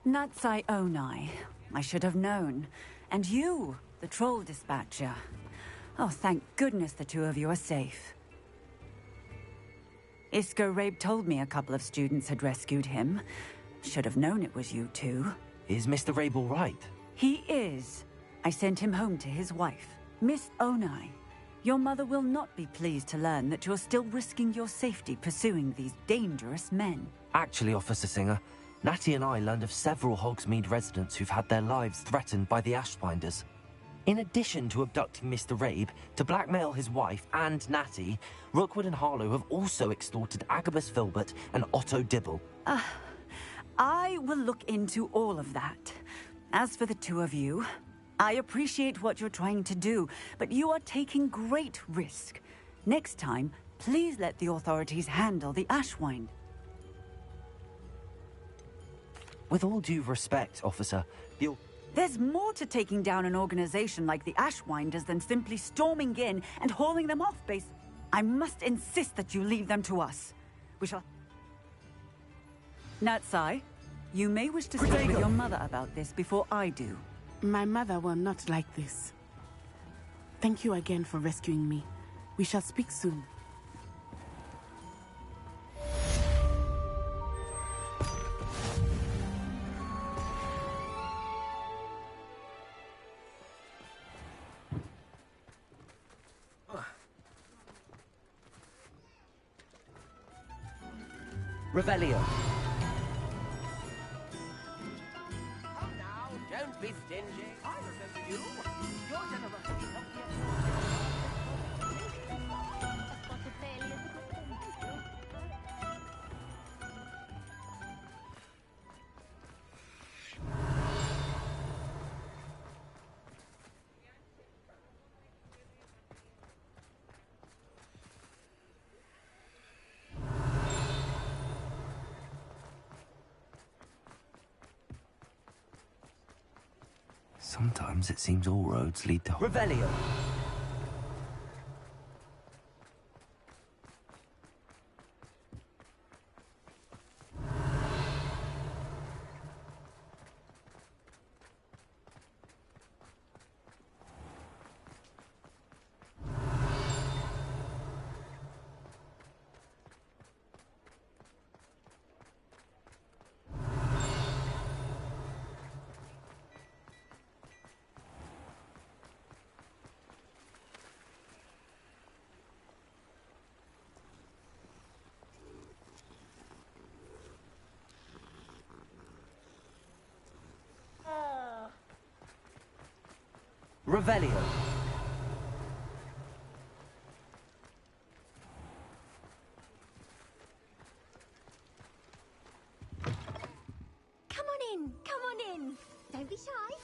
Natsai Onai. I should have known. And you, the troll dispatcher. Oh, thank goodness the two of you are safe. Isco Rabe told me a couple of students had rescued him. Should have known it was you two. Is Mr. Rabe all right? He is. I sent him home to his wife, Miss Onai. Your mother will not be pleased to learn that you're still risking your safety pursuing these dangerous men. Actually, Officer Singer, Natty and I learned of several Hogsmeade residents who've had their lives threatened by the Ashbinders. In addition to abducting Mr. Rabe, to blackmail his wife and Natty, Rookwood and Harlow have also extorted Agabus Filbert and Otto Dibble. I will look into all of that. As for the two of you, I appreciate what you're trying to do, but you are taking great risk. Next time, please let the authorities handle the Ashwind. With all due respect, Officer, There's more to taking down an organization like the Ashwinders than simply storming in and hauling them off base. I must insist that you leave them to us. We shall... Natsai, you may wish to speak with your mother about this before I do. My mother will not like this. Thank you again for rescuing me. We shall speak soon. Revelio. Come now, don't be stingy. I remember you. Your generosity helped me. Sometimes it seems all roads lead to... Revelio! Revelio. Come on in, come on in. Don't be shy.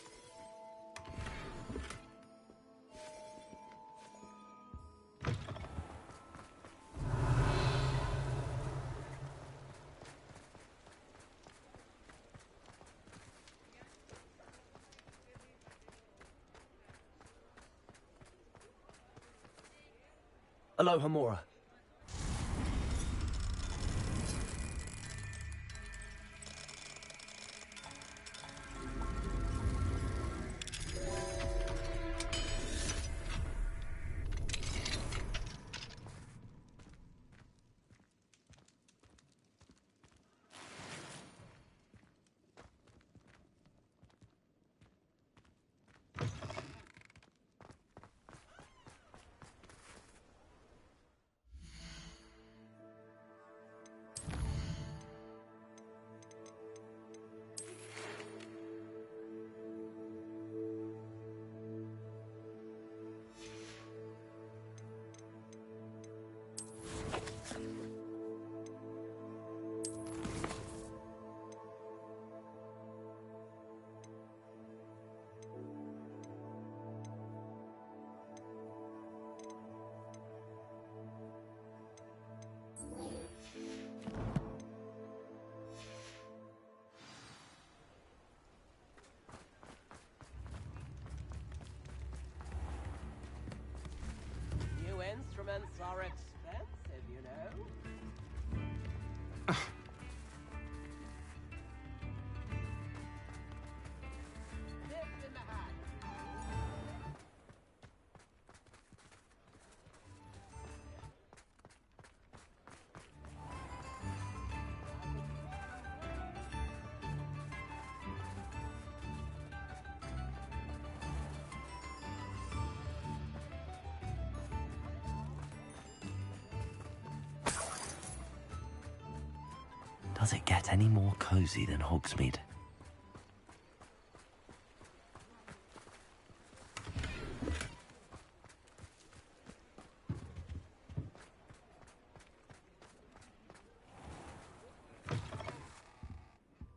Aloha Mora. New instruments are expensive, you know. Nip in the hat. Does it get any more cozy than Hogsmeade?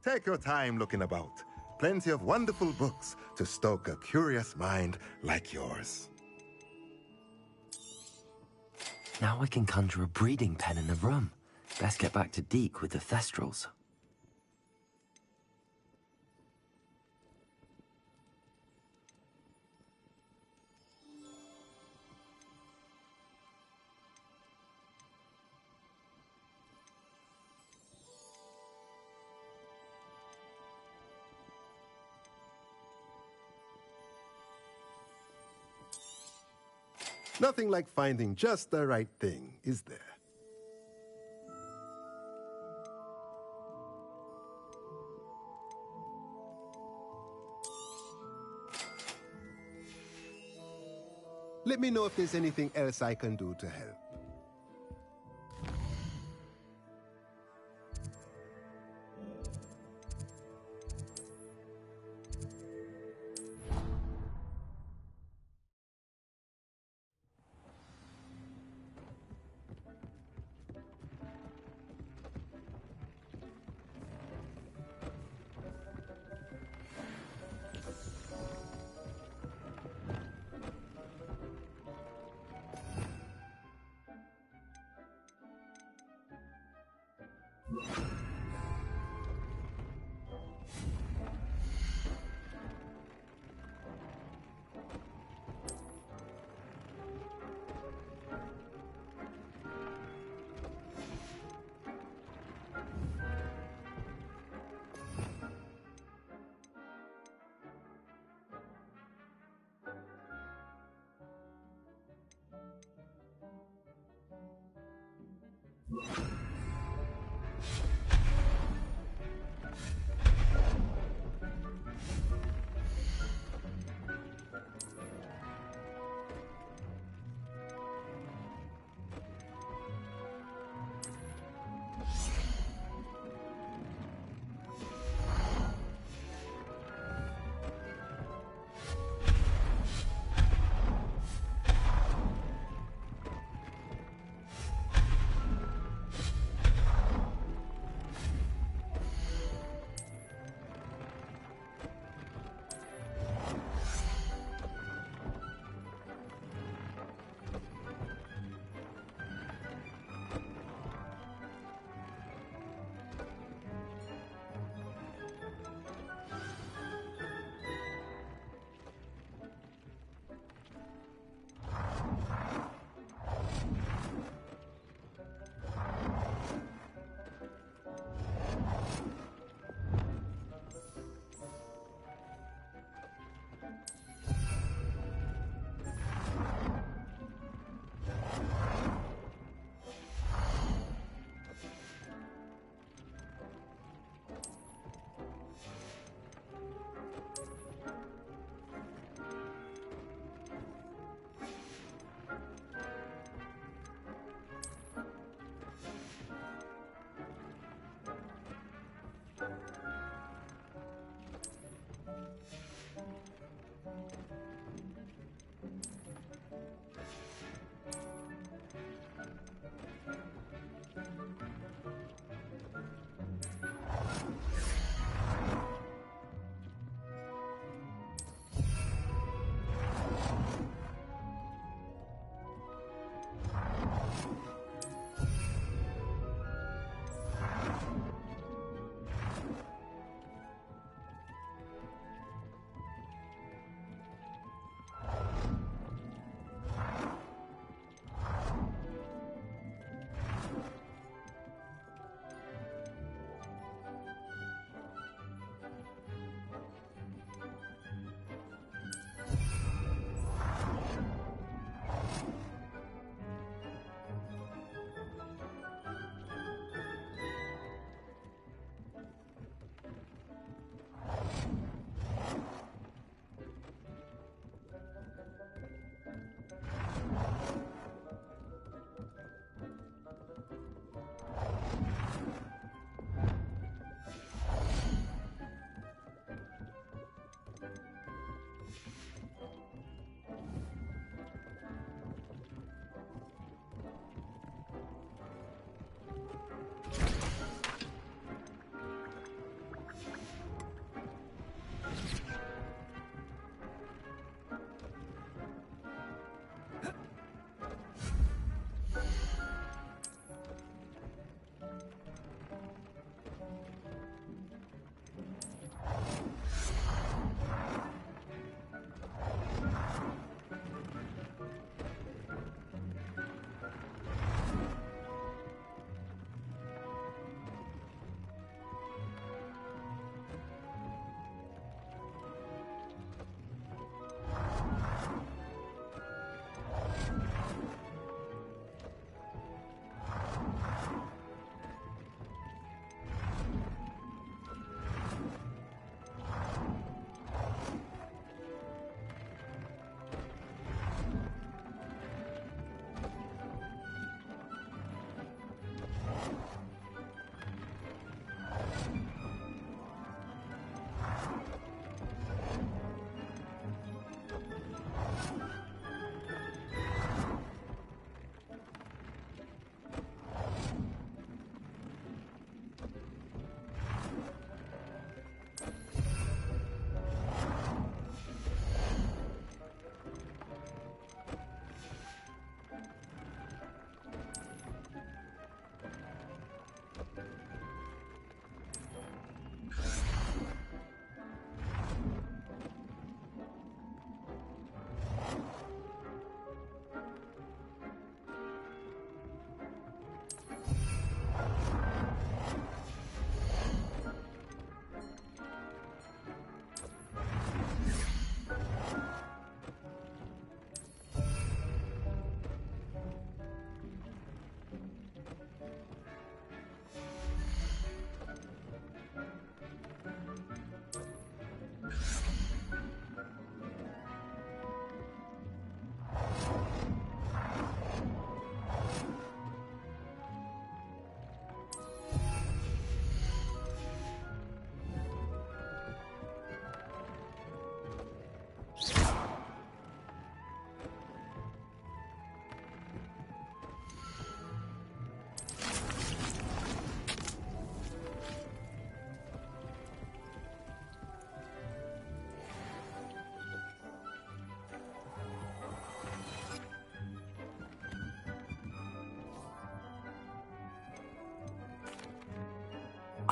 Take your time looking about. Plenty of wonderful books to stoke a curious mind like yours. Now I can conjure a breeding pen in the room. Best get back to Deke with the Thestrals. Nothing like finding just the right thing, is there? Let me know if there's anything else I can do to help.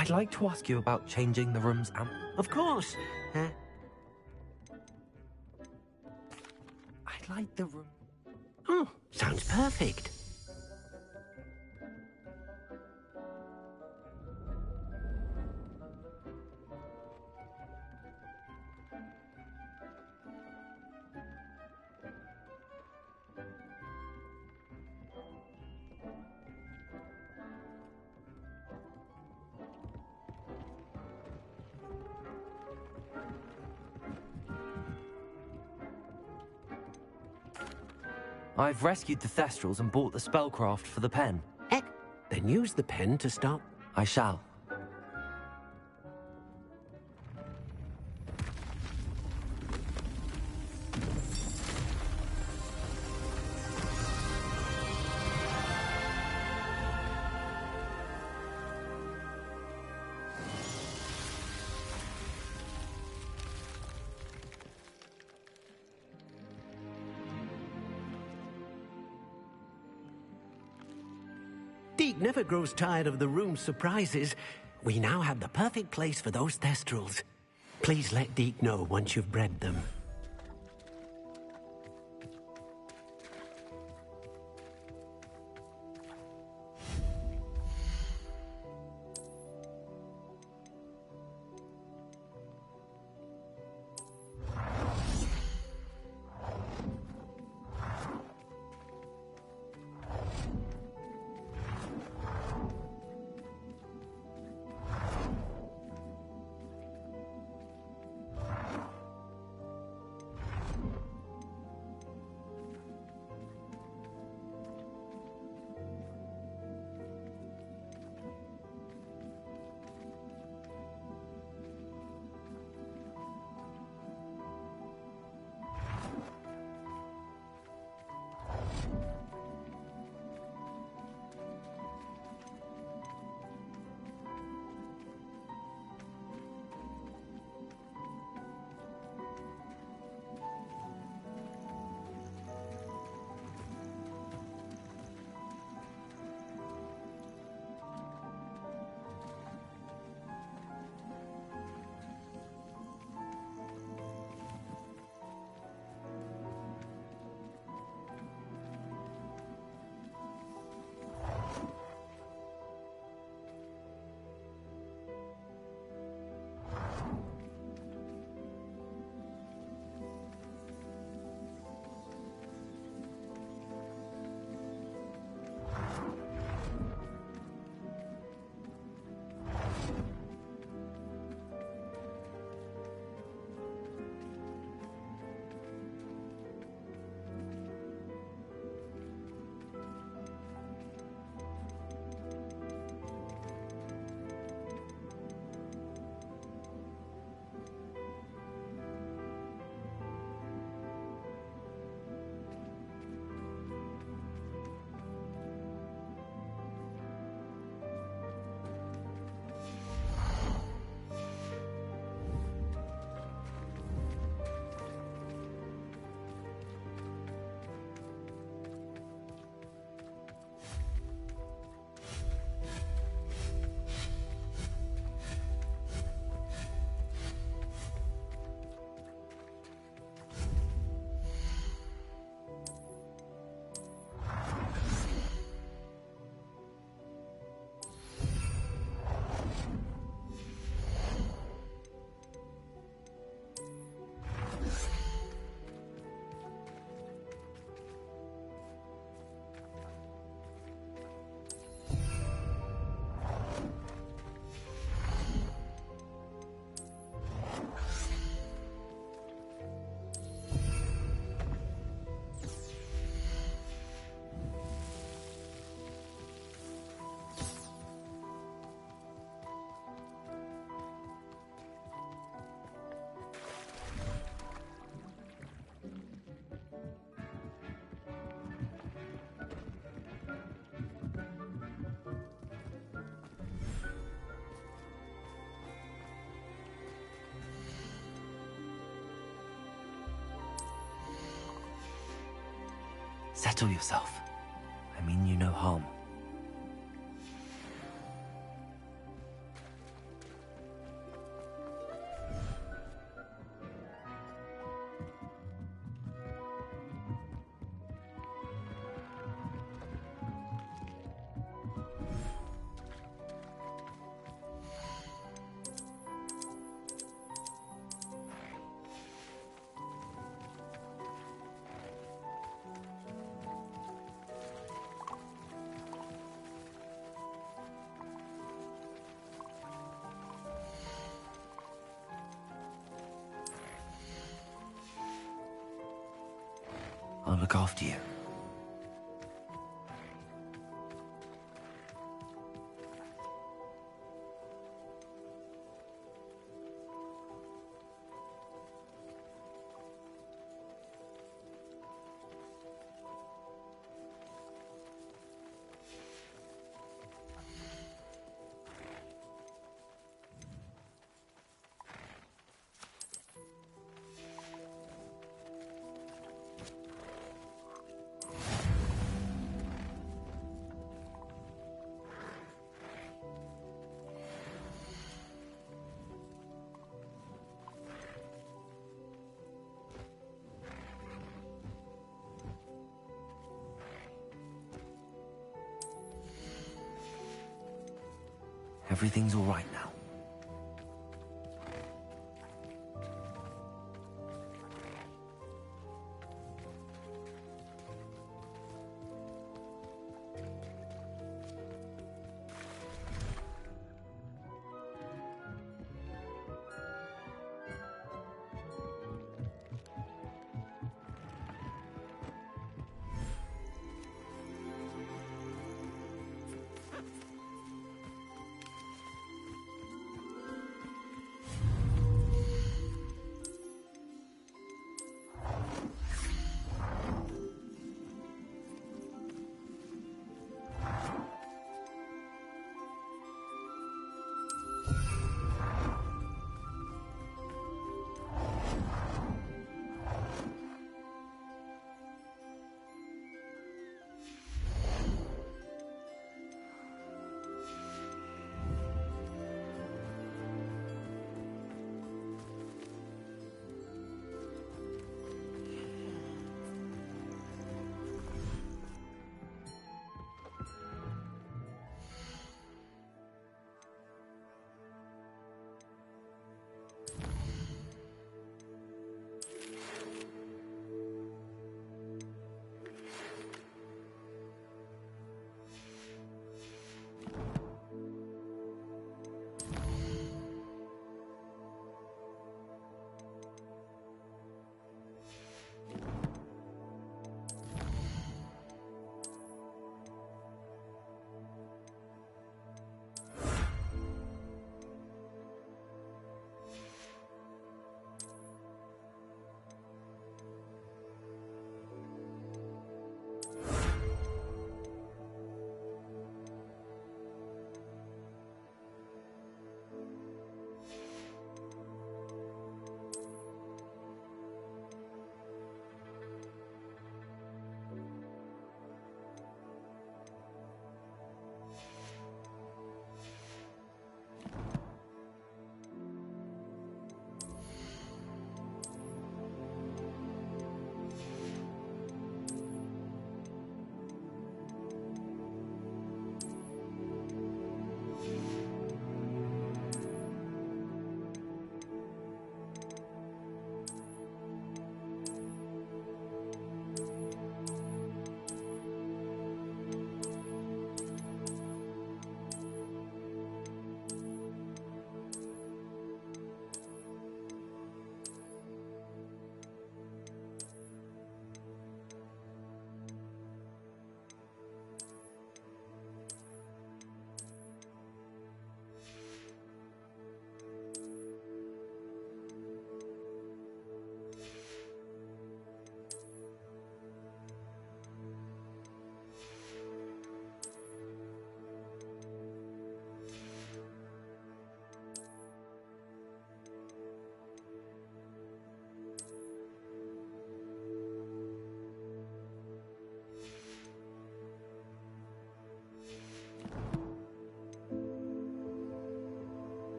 I'd like to ask you about changing the room's Of course. I'd like the room... Oh, sounds perfect. I've rescued the Thestrals and bought the spellcraft for the pen. Then use the pen to stop. I shall. Deke never grows tired of the room's surprises. We now have the perfect place for those Thestrals. Please let Deke know once you've bred them. Settle yourself. I mean you no harm. I'll look after you. Everything's all right now.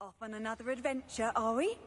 Off on another adventure, are we?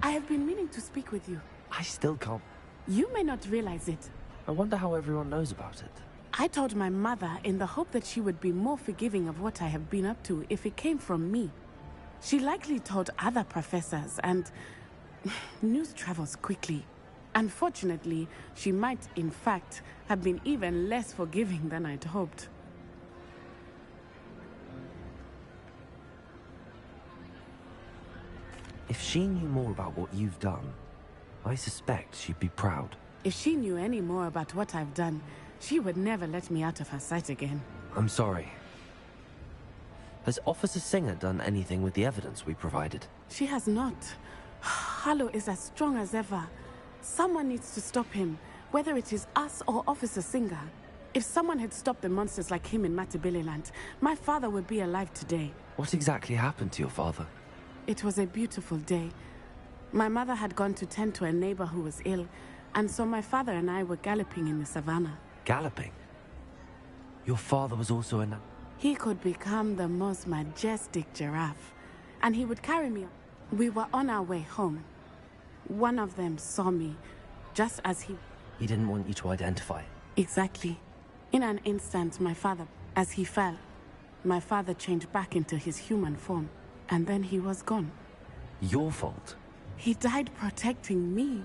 I have been meaning to speak with you. I still can't. You may not realize it. I wonder how everyone knows about it. I told my mother in the hope that she would be more forgiving of what I have been up to if it came from me. She likely told other professors, and news travels quickly. Unfortunately, she might, in fact, have been even less forgiving than I'd hoped. If she knew more about what you've done, I suspect she'd be proud. If she knew any more about what I've done, she would never let me out of her sight again. I'm sorry. Has Officer Singer done anything with the evidence we provided? She has not. Harlow is as strong as ever. Someone needs to stop him, whether it is us or Officer Singer. If someone had stopped the monsters like him in Matabeleland, my father would be alive today. What exactly happened to your father? It was a beautiful day. My mother had gone to tend to a neighbor who was ill, and so my father and I were galloping in the savannah. Galloping? Your father was also an... He could become the most majestic giraffe, and he would carry me. We were on our way home. One of them saw me, just as he... He didn't want you to identify. Exactly. In an instant, as he fell, my father changed back into his human form, and then he was gone. Your fault? He died protecting me.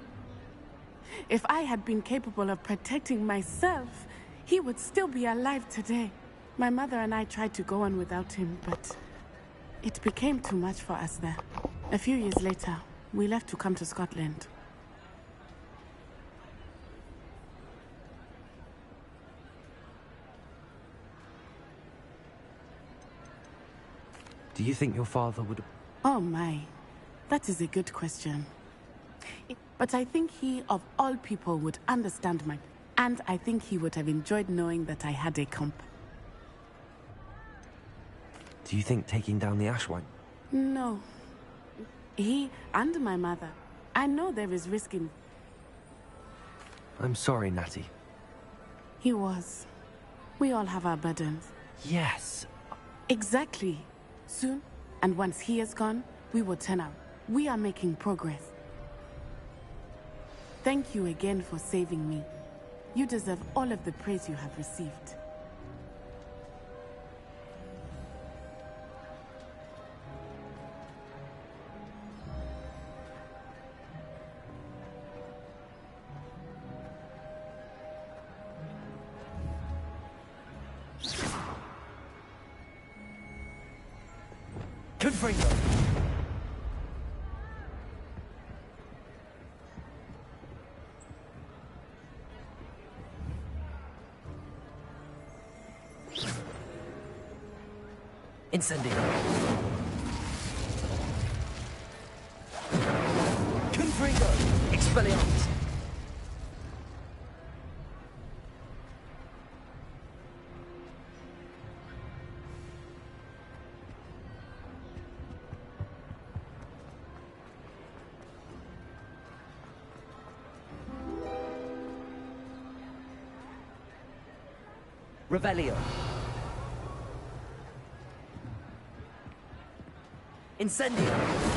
If I had been capable of protecting myself, he would still be alive today. My mother and I tried to go on without him, but it became too much for us there. A few years later, we left to come to Scotland. Do you think your father would... Oh my, that is a good question. But I think he, of all people, would understand and I think he would have enjoyed knowing that I had a comp. Do you think taking down the Ashwine? No. He and my mother. I know there is risk I'm sorry, Natty. He was. We all have our burdens. Yes. Exactly. Soon, and once he is gone, we will turn out. We are making progress. Thank you again for saving me. You deserve all of the praise you have received. Confringo! Incendio! Confringo! Expelliarmus! Revelio. Incendio.